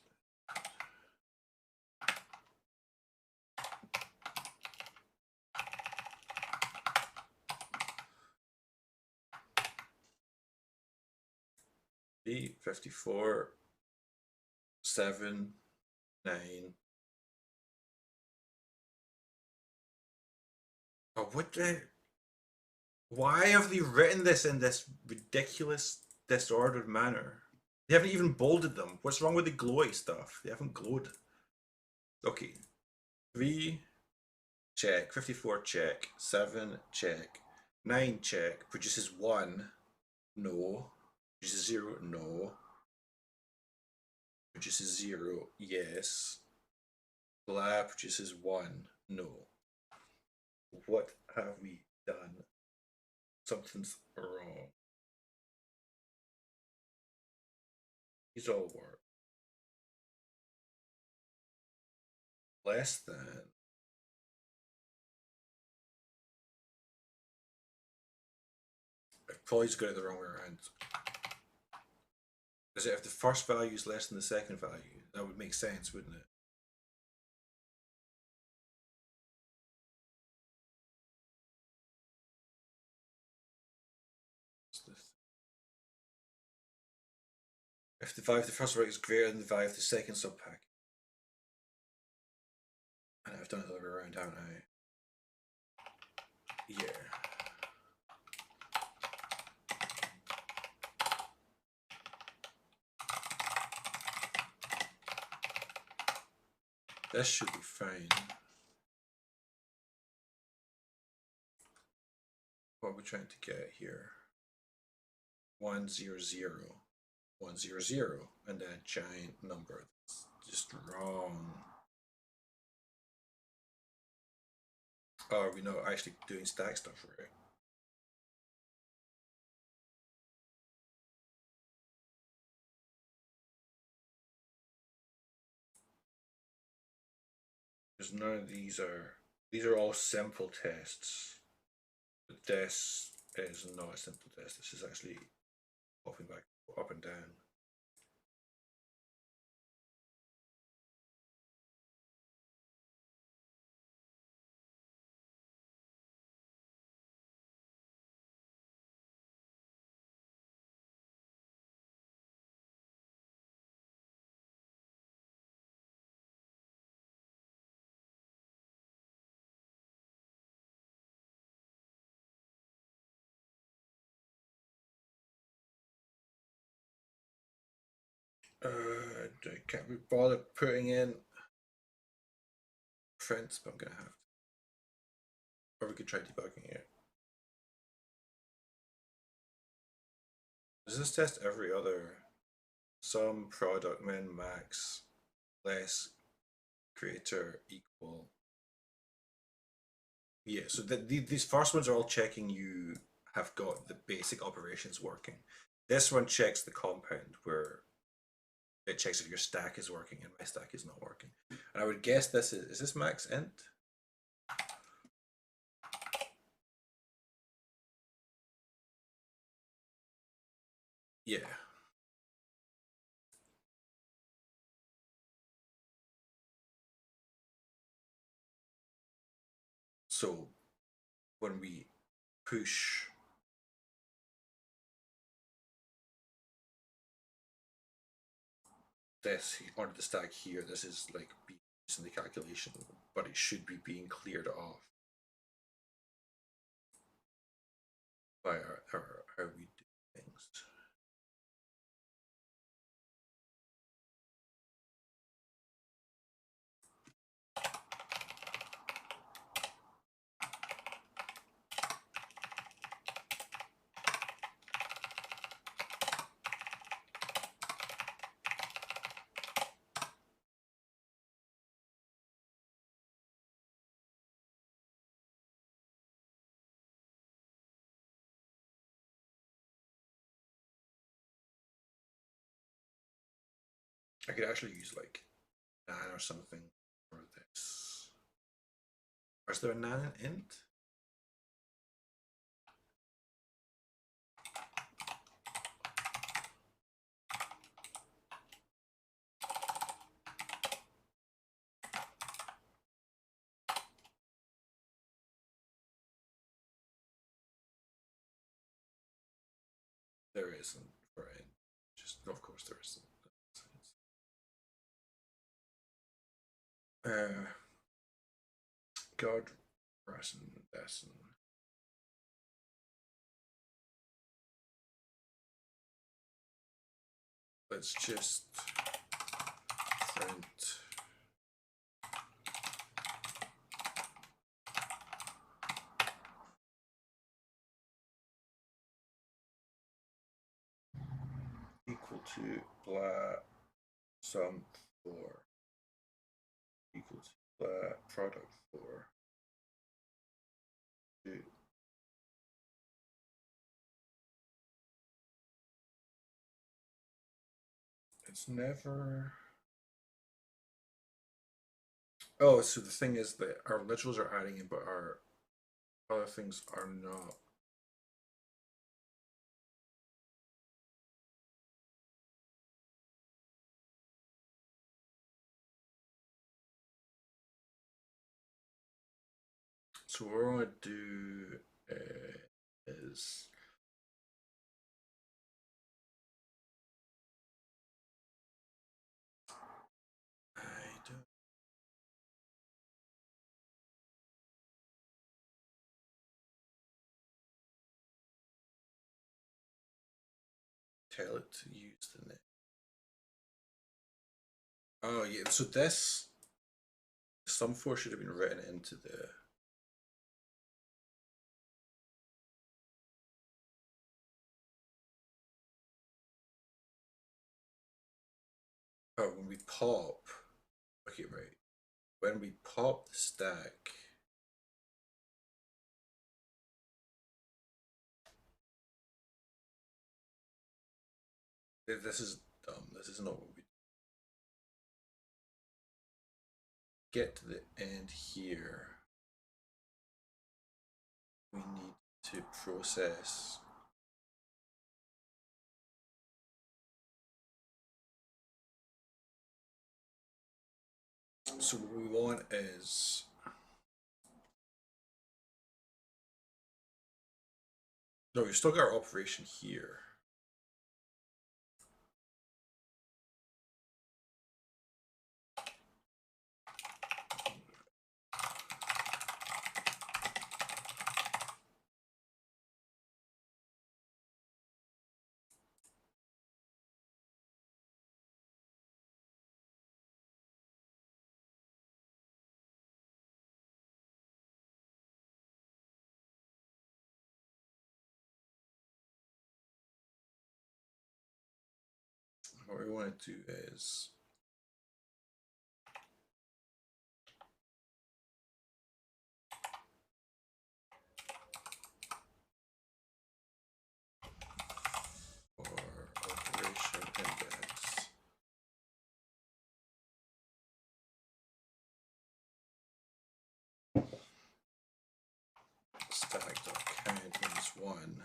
B54 7 9. Oh, what the? Why have they written this in this ridiculous, disordered manner? They haven't even bolded them. What's wrong with the glowy stuff? They haven't glowed. Okay. 3, check. 54, check. 7, check. 9, check. Produces 1. No. Produces 0. No. Produces 0. Yes. Blah produces 1. No. What have we done? Something's wrong. These all work. Less than. I've probably just got it the wrong way around. Is it if the first value is less than the second value? That would make sense, wouldn't it? If the value of the first object is greater than the value of the second subpack. And I've done it the other way around, haven't I? Yeah. This should be fine. What are we trying to get here? 1 0 0 1 0 0 and then a giant number. That's just wrong. Oh, are we not actually doing stack stuff right? Because none of these are all simple tests. But this is not a simple test. This is actually popping back up and down. Can't be bothered putting in prints, but I'm gonna have to. Or we could try debugging it. Does this test every other sum, product, min, max, less, greater, equal? Yeah, so these first ones are all checking you have got the basic operations working. This one checks the compound, where it checks if your stack is working and my stack is not working. And I would guess this is this max int? Yeah. So when we push this onto the stack here, this is like being used in the calculation, but it should be being cleared off by how we do things. I could actually use like nan or something for this. Or is there a nan int? There isn't for int. Just of course there isn't. God, Rassen, Dessen. Let's just print equal to blah sum for equal to blah product for 2. It's never. Oh, so the thing is that our literals are adding in, but our other things are not. So what we're going to do is tell it to use the net. Oh yeah, so this sum for should have been written into the. Oh, when we pop. Okay, right. When we pop the stack. This is dumb. This is not what we get to the end here. We need to process. So what we want is no, we still got our operation here. What we want to do is for operation index stack.count means 1.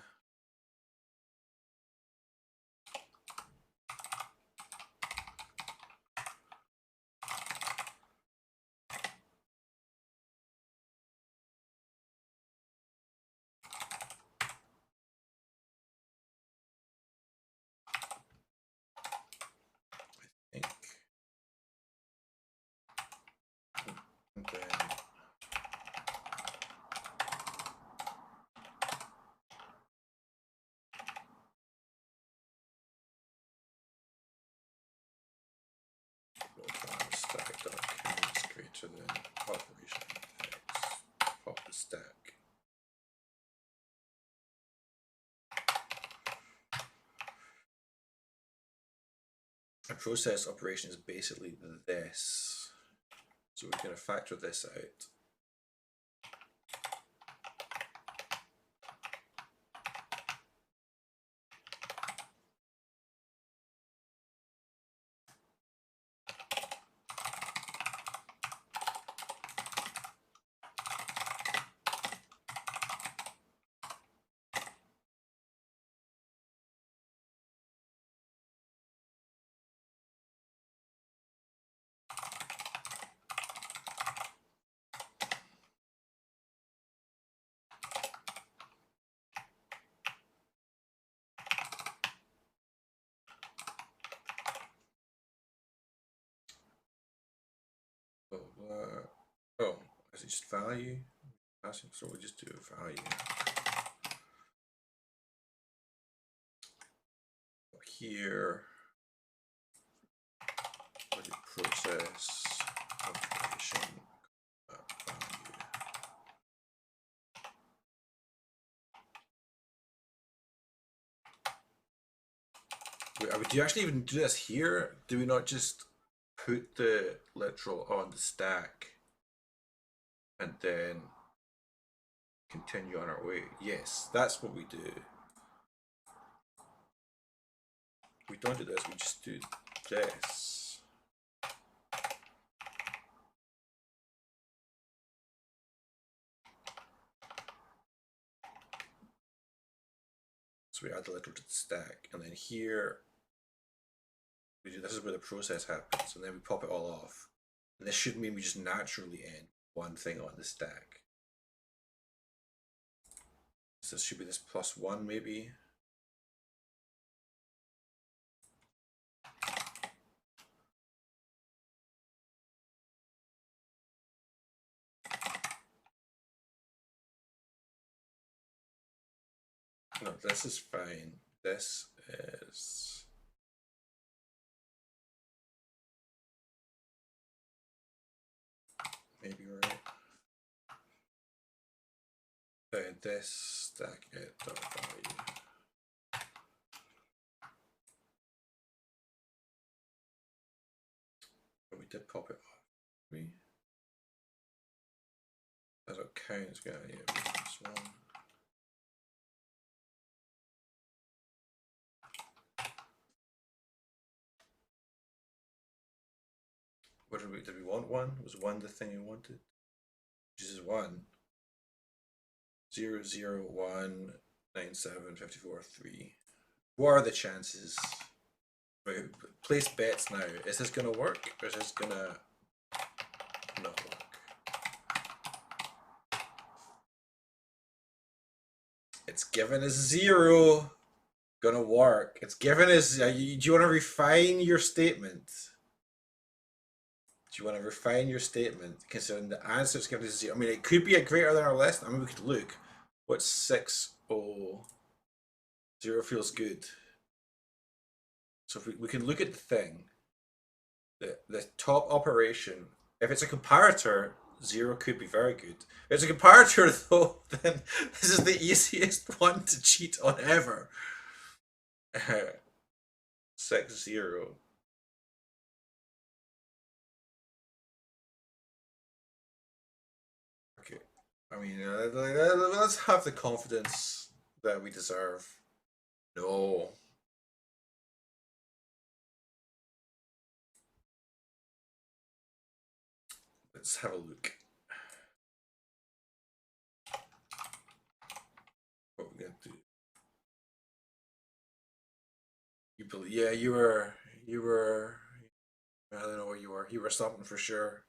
I think. And then stack.count is greater than operation index. Pop the stack. A process operation is basically this. So we're going to factor this out. Oh, is it just value? So we'll just do a value. Here, process operation value. Do you actually even do this here? Do we not just put the literal on the stack and then continue on our way? Yes, that's what we do. We don't do this, we just do this. So we add the literal to the stack, and then here we do, this is where the process happens, and then we pop it all off. And this should mean we just naturally end one thing on the stack. So this should be this +1 maybe. No, this is fine. This is maybe right. This stack it dot value. But we did pop it off. We as a count is going to be this one. What did we want one? Was one the thing we wanted? Which is 1 0 0 1 9 7 54 3. What are the chances? Right, place bets now. Is this gonna work or is this gonna not work? It's given as 0. Gonna work. It's given as. Do you want to refine your statement? Do you want to refine your statement? Considering the answer is given as 0. I mean, it could be a greater than or less. I mean, we could look. What's 6 0? 0 feels good. So if we can look at the thing, the top operation. If it's a comparator, 0 could be very good. If it's a comparator though, then this is the easiest one to cheat on ever. 6 0. Okay, I mean, let's have the confidence that we deserve. No. Let's have a look. What we gonna do? You believe? Yeah, you were. You were. I don't know where you were. You were something for sure.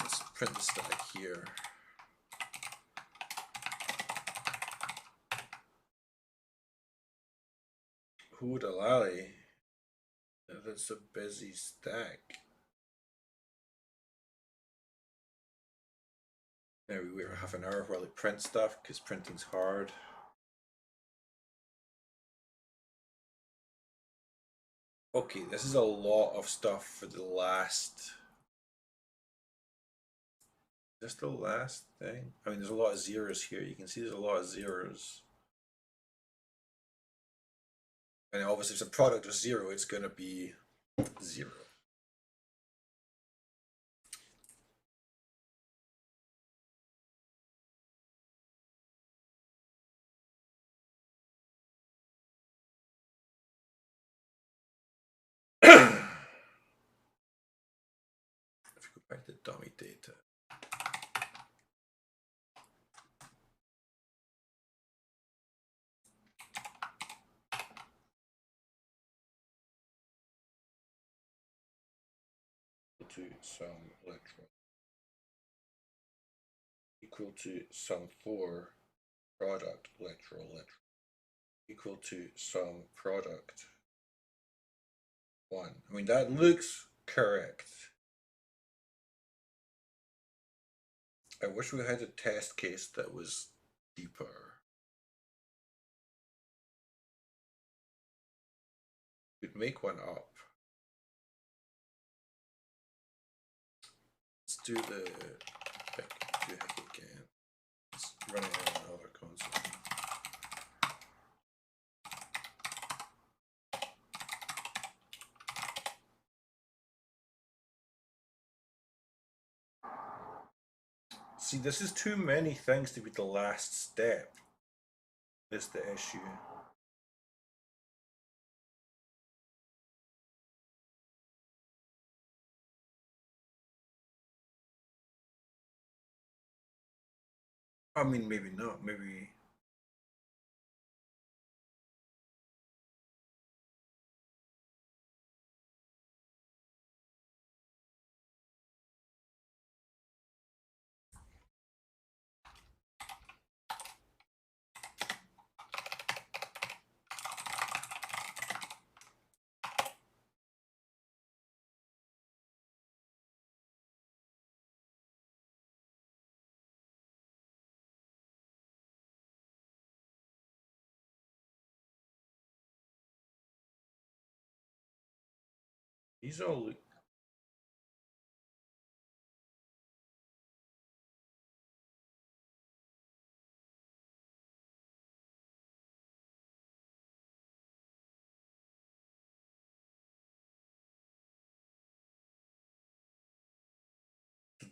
Let's print this stack here. Hoodalali. That's a busy stack. Maybe we wait for half an hour while it prints stuff because printing's hard. Okay, this is a lot of stuff for the last. Just the last thing. I mean, there's a lot of zeros here. You can see there's a lot of zeros. And obviously, if it's a product of 0, it's going to be 0. If we go back to dummy data. To some electron equal to sum 4 product electron equal to some product 1. I mean, that looks correct. I wish we had a test case that was deeper. We'd make one up. Let's do the heck again. It's running on another console. See, this is too many things to be the last step. Is the issue. I mean, maybe not. Maybe. These all look.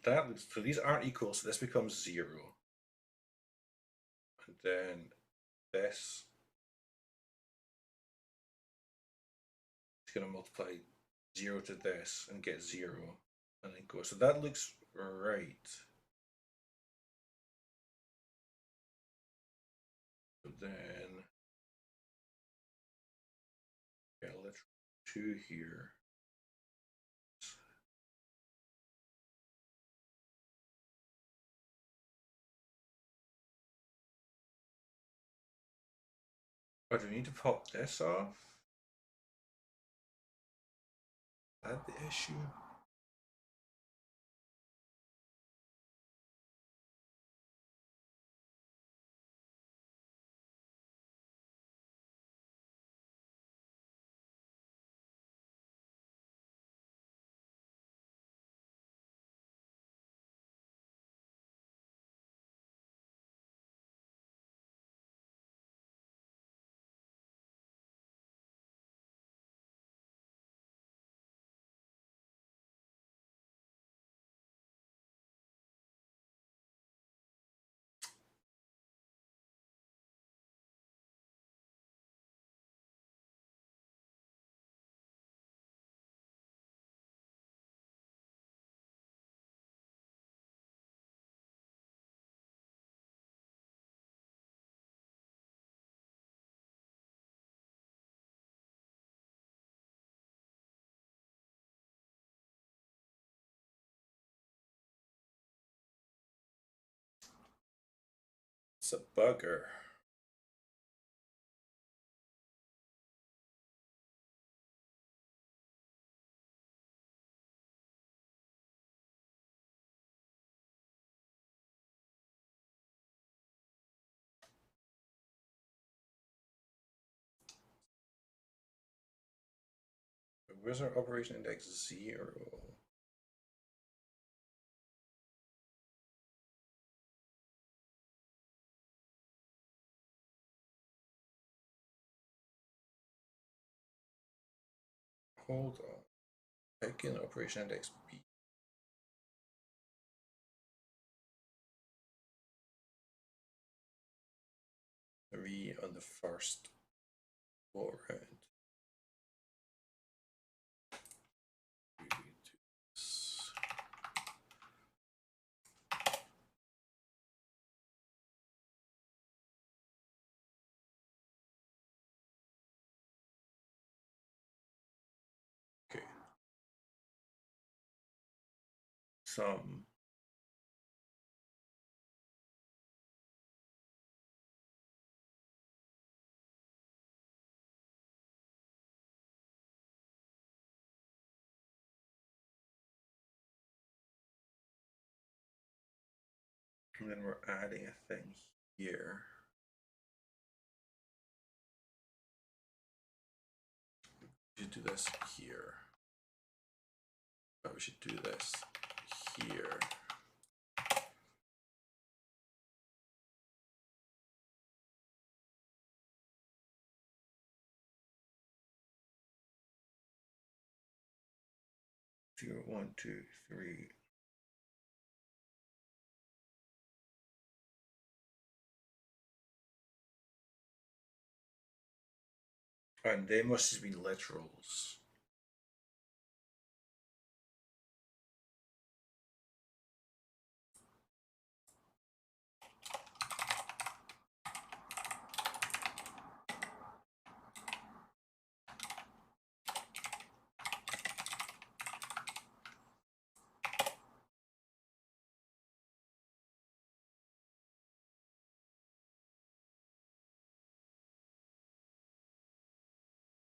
That looks, so these aren't equal, so this becomes 0. And then this is going to multiply 0 to this and get 0 and then go. So that looks right. So then get a literal 2 here. Oh, do we need to pop this off? Is that the issue? It's a bugger. Where's our operation index? 0. Hold on. Type in operation index B. Three on the first go around. Okay. Some. And then we're adding a thing here. We should do this here. But we should do this here. Zero, 1, 2, 3. And they must have been literals.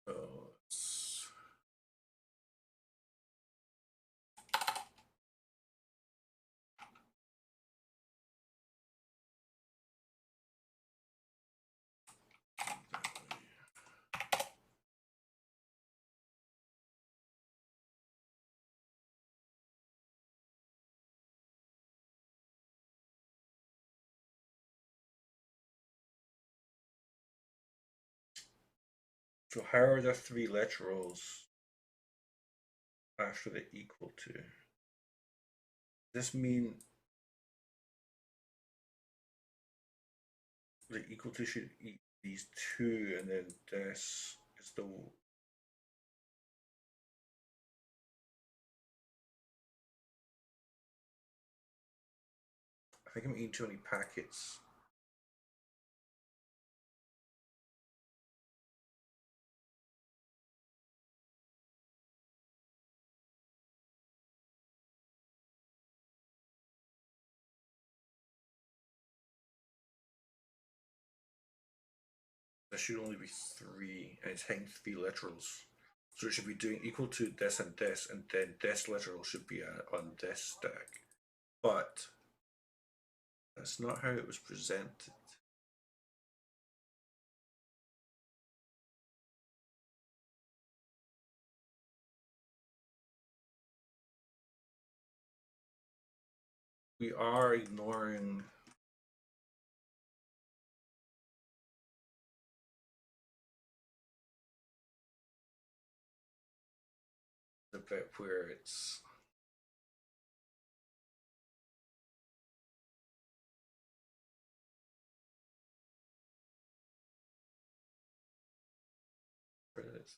So So how are there three literals after the equal to? Does this mean the equal to should eat these two and then this is the I think I'm eating too many packets. There should only be three, and it's hitting three literals. So it should be doing equal to this, and then this literal should be on this stack. But that's not how it was presented. We are ignoring the bit where it's where it is.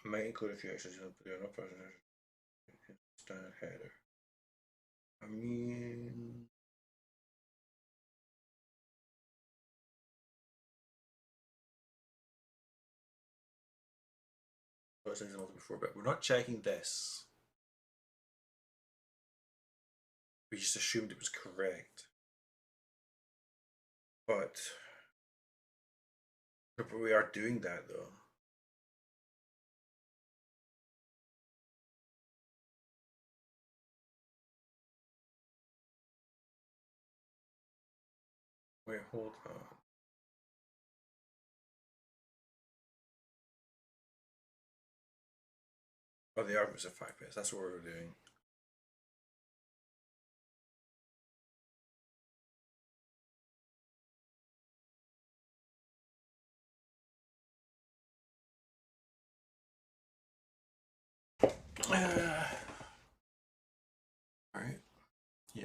Might include a few extras in the standard header. I mean, I was saying before, but we're not checking this. We just assumed it was correct. But we are doing that though. Wait, hold on. Oh, the arguments are 5 bits. That's what we're doing. All right. Yeah.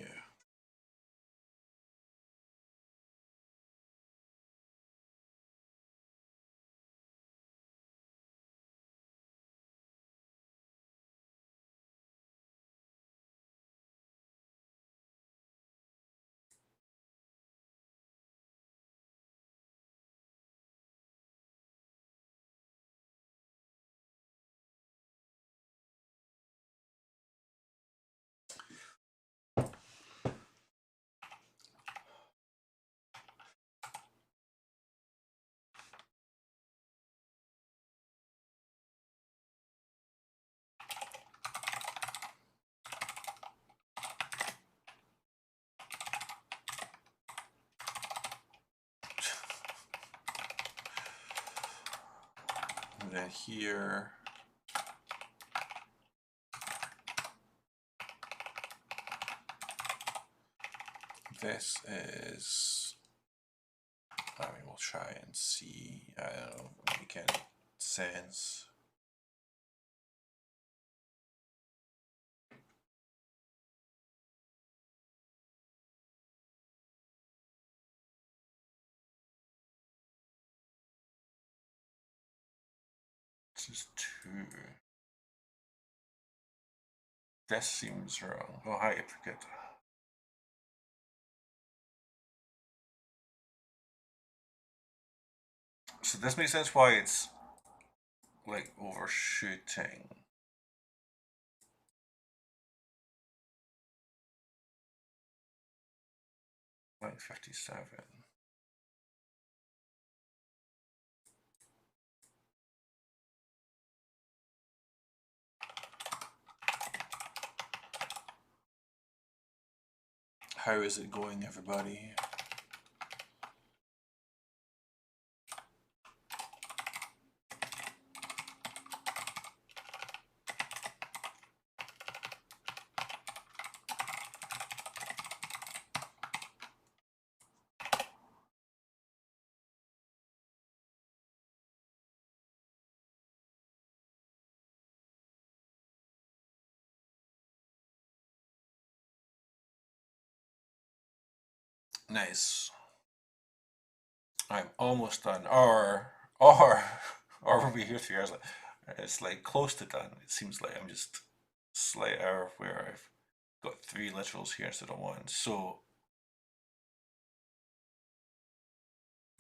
And then here, this is, I mean, we'll try and see, I don't know, make any sense. This is 2. This seems wrong. Oh, I forget. So this makes sense why it's like overshooting. Line 57. How is it going, everybody? Nice. I'm almost done. Or, or we'll be here 3 hours. It's like close to done. It seems like I'm just slight error where I've got three literals here instead of one. So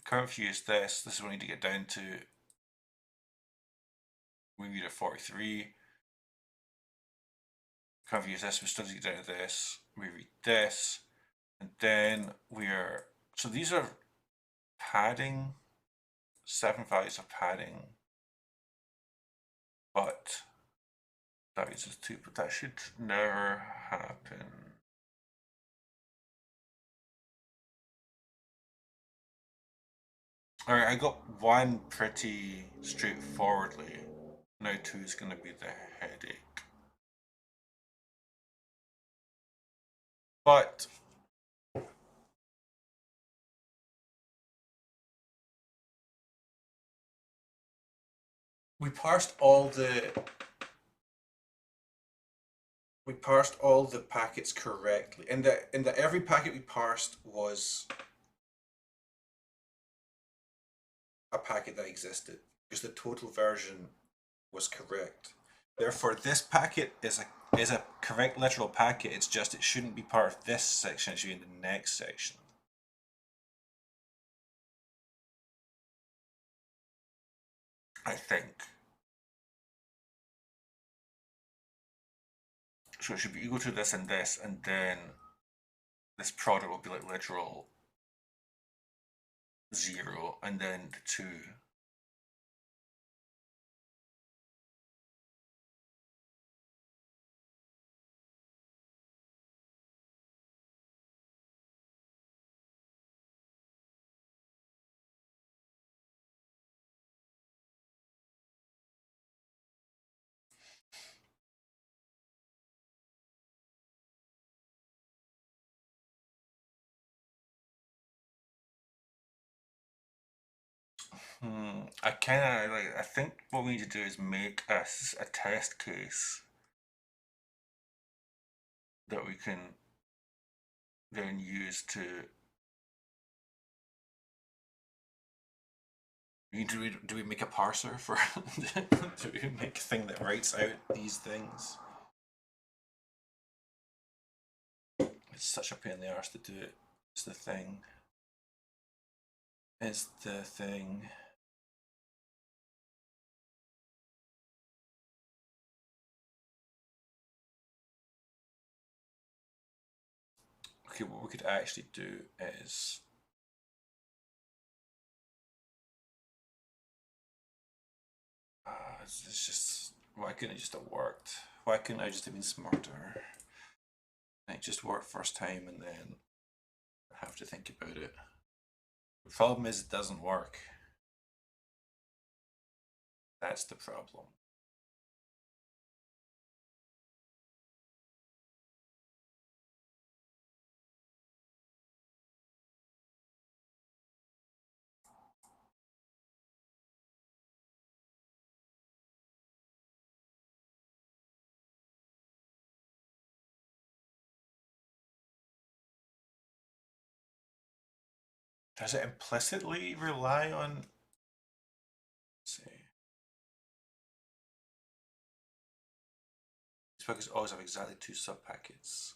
current view is this. This is what we need to get down to. We need a 43. Current view is this. We still need to get down to this. We read this. And then we're, so these are padding, 7 values of padding, but that is just 2, but that should never happen. Alright, I got one pretty straightforwardly. Now 2 is going to be the headache. But we parsed all the packets correctly. And that every packet we parsed was a packet that existed because the total version was correct. Therefore, this packet is a correct literal packet. It's just it shouldn't be part of this section. It should be in the next section. I think. So it should be equal to this, and then this product will be like literal 0, and then the 2. I kind of like. I think what we need to do is make a test case that we can then use to. Do we make a parser for? Do we make a thing that writes out these things? It's such a pain in the arse to do it. It's the thing. It's the thing. Okay, what we could actually do is it's just, why couldn't it just have worked? Why couldn't I just have been smarter? It just worked first time and then I have to think about it. The problem is it doesn't work. That's the problem. Does it implicitly rely on, let's see, these packets always have exactly 2 subpackets.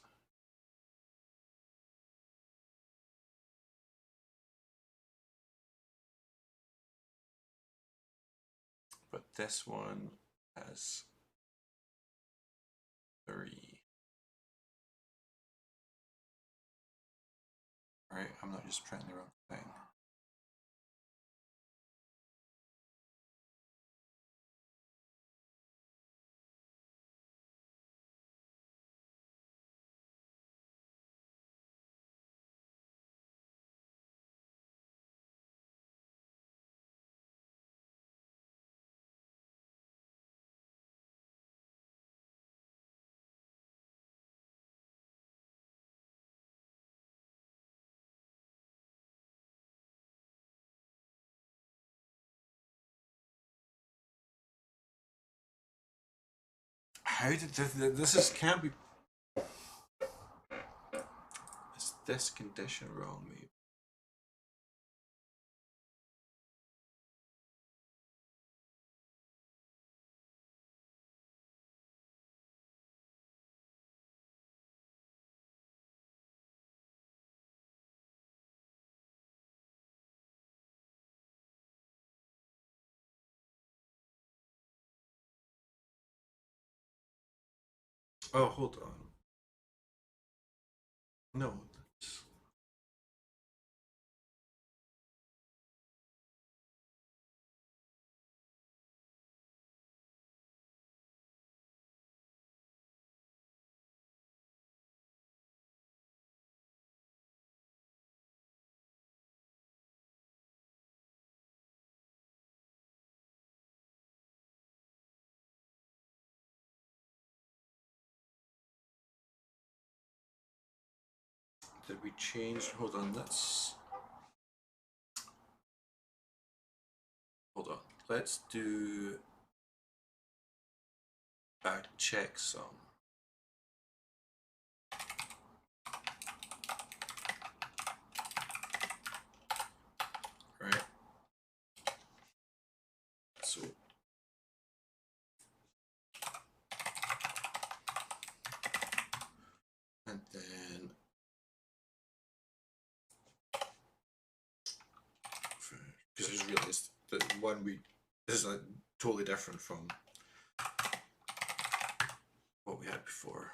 But this one has 3. Right, I'm not just printing the wrong thing. How did this is can't be. this condition wrong, maybe? Oh, hold on. No. Did we change? Hold on, let's. Hold on. Let's do a checksum. Right? So. And then. Because I just realized that one we. This is like totally different from what we had before.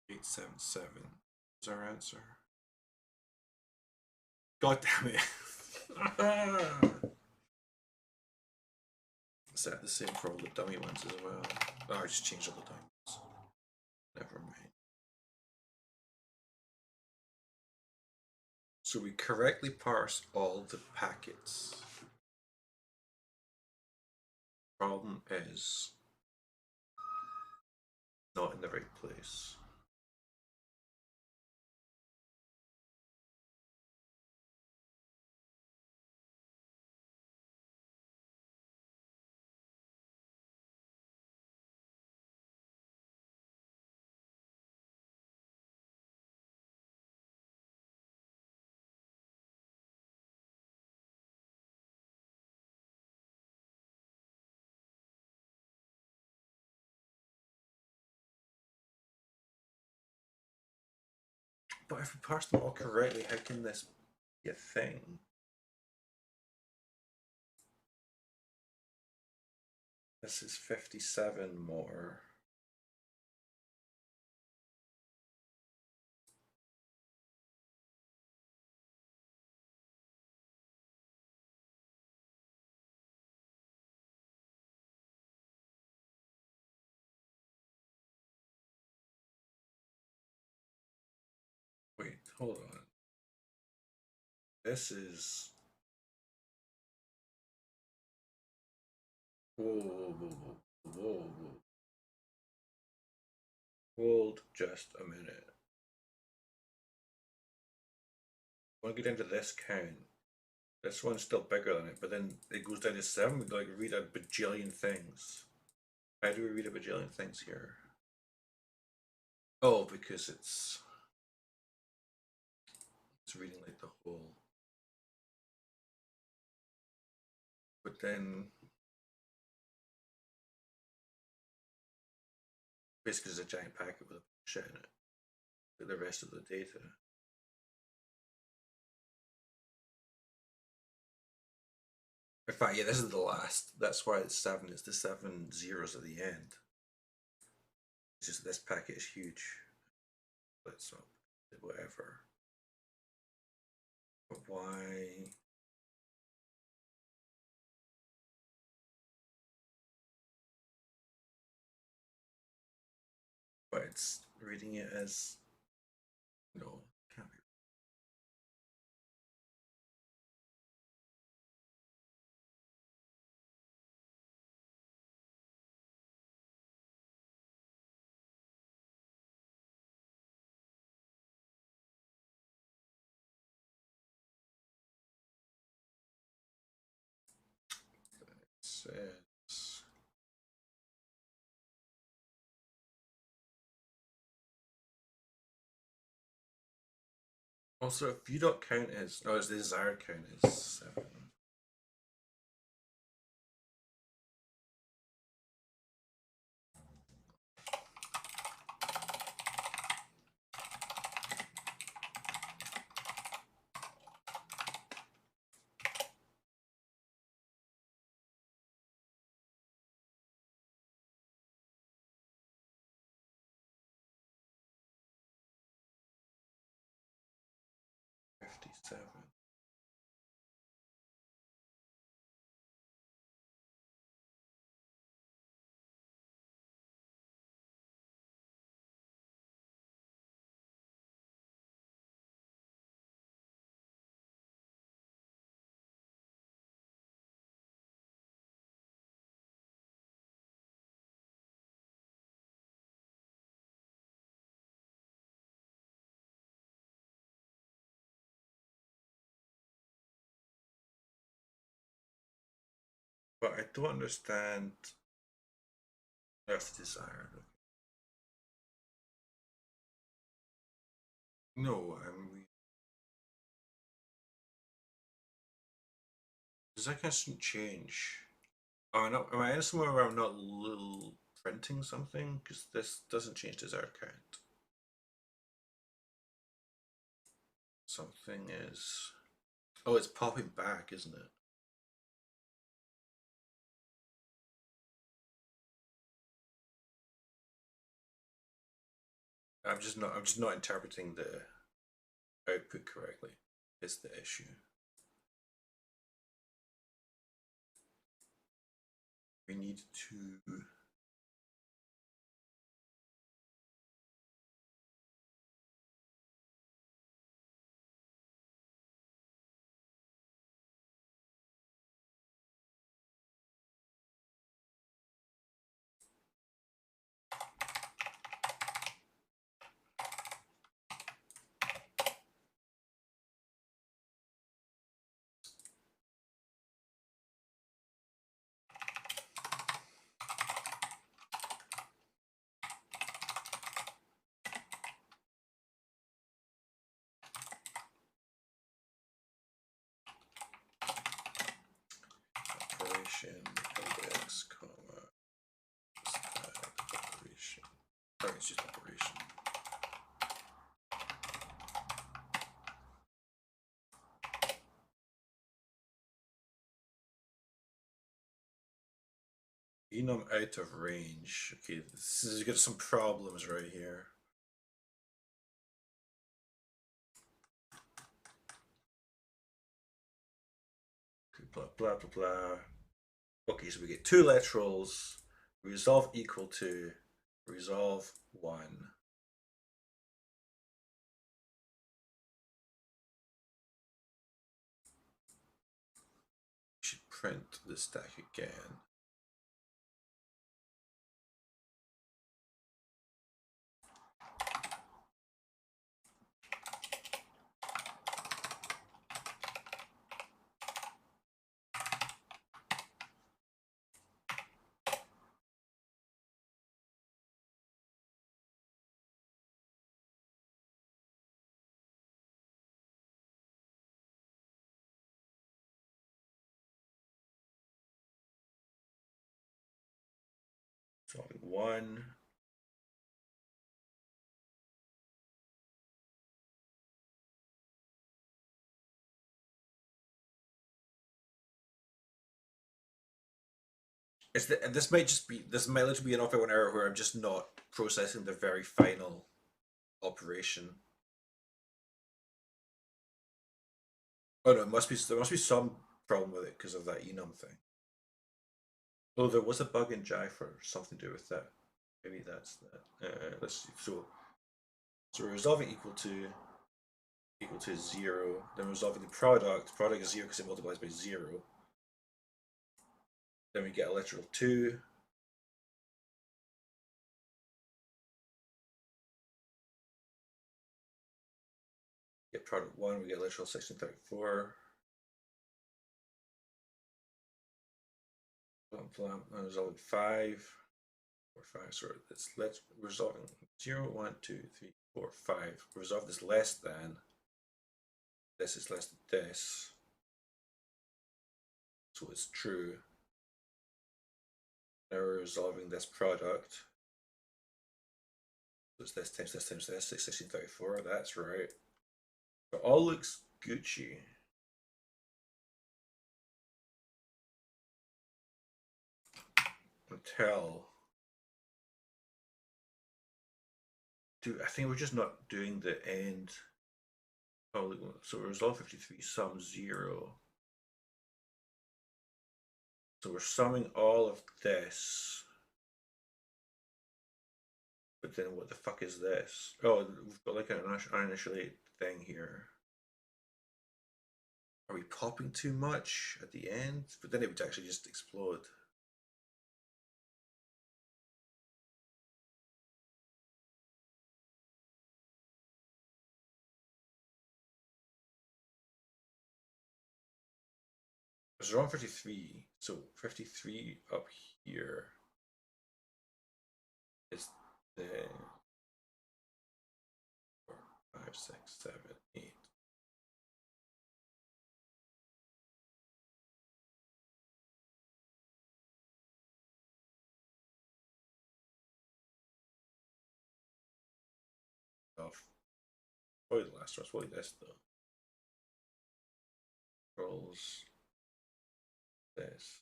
Eight, 7, 7 is our answer. God damn it. Is that the same for all the dummy ones as well? Oh, I just changed all the dummy ones. Never mind. So we correctly parse all the packets. Problem is not in the right place. But if we parse them all correctly, how can this be a thing? This is 57 more. Wait, hold on. This is. Whoa, whoa, whoa, whoa, whoa. Hold just a minute. When I get into this count, this one's still bigger than it, but then it goes down to 7. We like read a bajillion things. How do we read a bajillion things here? Oh, because it's reading like the whole. But then basically it's a giant packet with a shit in it. Like the rest of the data. In fact, yeah, this is the last. That's why it's 7. It's the 7 zeros at the end. It's just this packet is huge. Let's not whatever. But why? But it's reading it as no, can't be. is also if you don't count as oh, as the desired count is 7. $57. But I don't understand. That's the desired. No, I'm. Does that shouldn't change? Oh, no, am I in somewhere where I'm not little printing something? Because this doesn't change desired count. Something is. Oh, it's popping back, isn't it? I'm just not interpreting the output correctly. Is the issue. We need to. Operation index, comma, operation. Sorry, it's just operation. Enum out of range. Okay, this is got some problems right here. Blah blah blah blah. Okay, so we get two literals. Resolve equal to resolve 1. We should print the stack again. Solving 1. This might just be this might literally be an off one error where I'm just not processing the very final operation. Oh no, it must be there must be some problem with it because of that enum thing. Oh, there was a bug in Jythor, something to do with that. Maybe that's that. Let's see. So we're resolving equal to 0. Then we're resolving the product. Product is 0 because it multiplies by 0. Then we get a literal 2. Get product 1. We get literal 1634. Resolving 5 or 5. So let's resolving 0, 1, 2, 3, 4, 5. Resolve this less than. This is less than this. So it's true. Now we're resolving this product. So it's this times this times this, 1634. That's right. So it all looks Gucci. Until. Dude, I think we're just not doing the end. Oh, so resolve 53 sum 0. So we're summing all of this. But then what the fuck is this? Oh, we've got like an uninitialized thing here. Are we popping too much at the end? But then it would actually just explode. It's around 53. So 53 up here is the 4, 5, 6, 7, 8. Off. Probably the last one. It's probably this though. Rolls this.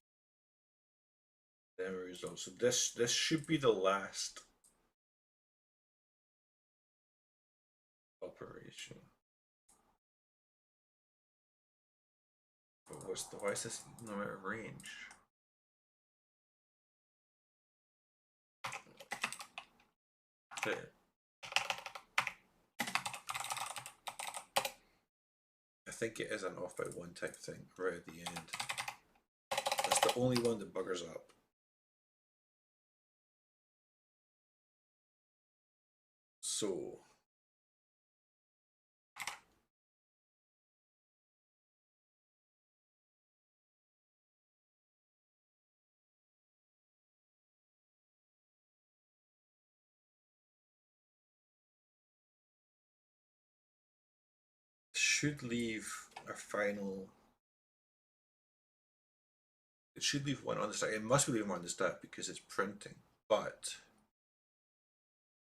Then result. So this should be the last operation. But why is this no matter range? Okay. I think it is an off by 1 type thing right at the end. That's the only one that buggers up. So should leave a final. It should leave one on the stack. It must be leaving one on the stack because it's printing. But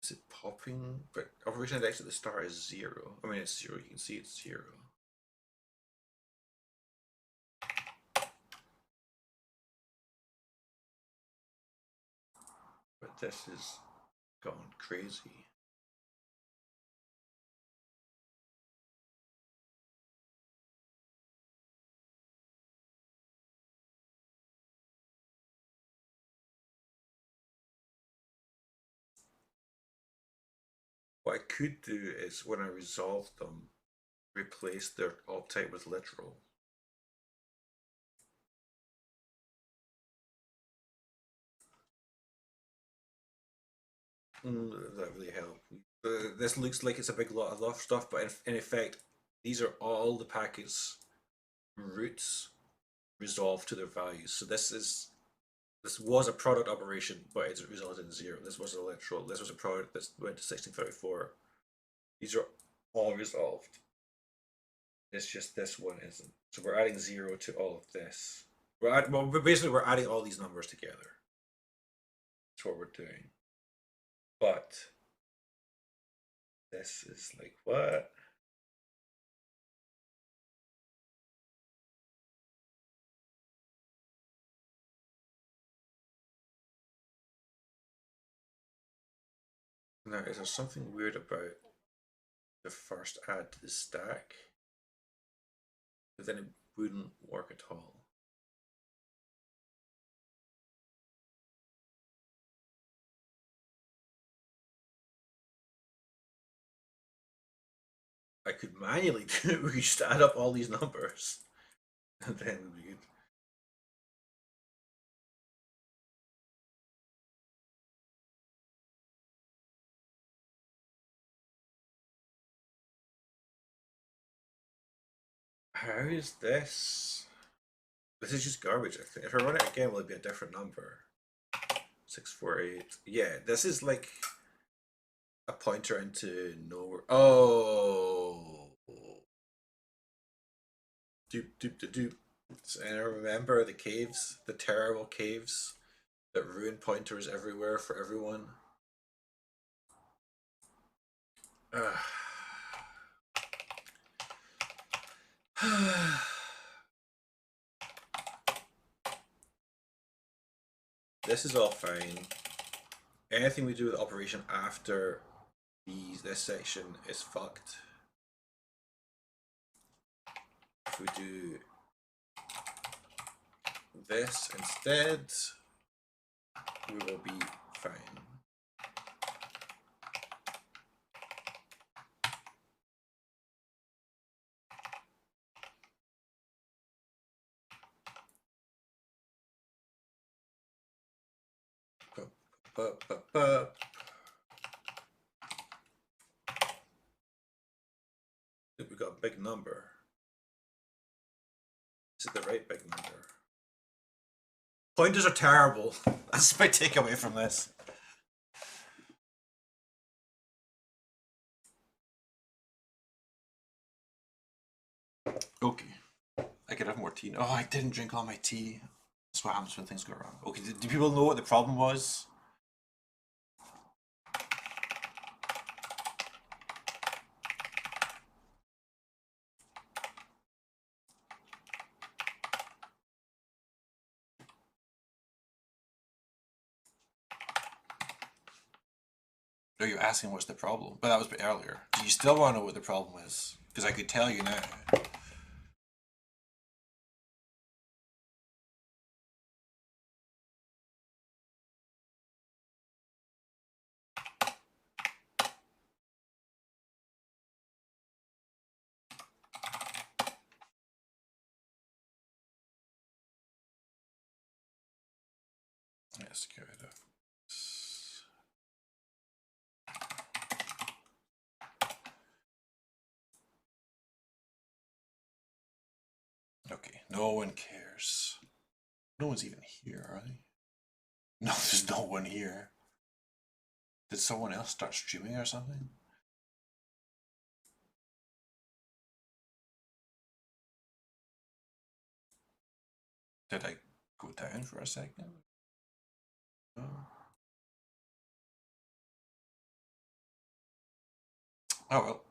is it popping? But operation index at the start is 0. I mean, it's 0. You can see it's 0. But this is gone crazy. What I could do is when I resolve them, replace their alt type with literal. That really help. This looks like it's a big lot of stuff, but in effect, these are all the packets roots resolved to their values. So this was a product operation, but it's resulted in 0. This was a literal. This was a product that went to 1634. These are all resolved. It's just this one isn't. So we're adding 0 to all of this. Well, basically we're adding all these numbers together. That's what we're doing. But this is like what? Now, is there something weird about the first add to the stack? But then it wouldn't work at all. I could manually do it. We could just add up all these numbers. And then we could. How is this? This is just garbage, I think. If I run it again, will it be a different number? 648. Yeah, this is like a pointer into nowhere. Oh. Doop doop doop doop. And I remember the caves, the terrible caves that ruin pointers everywhere for everyone. Ugh. This is all fine. Anything we do with operation after this section is fucked. If we do this instead, we will be fine. We got a big number. Is it the right big number? Pointers are terrible. That's my takeaway from this. Okay. I could have more tea. Oh, I didn't drink all my tea. That's what happens when things go wrong. Okay, do people know what the problem was? No, you're asking what's the problem, but that was earlier. Do you still want to know what the problem is? Because I could tell you now. Let's get rid of this. Okay, no one cares. No one's even here, are they? No, there's no one here. Did someone else start streaming or something? Did I go down for a second? Oh. Oh well.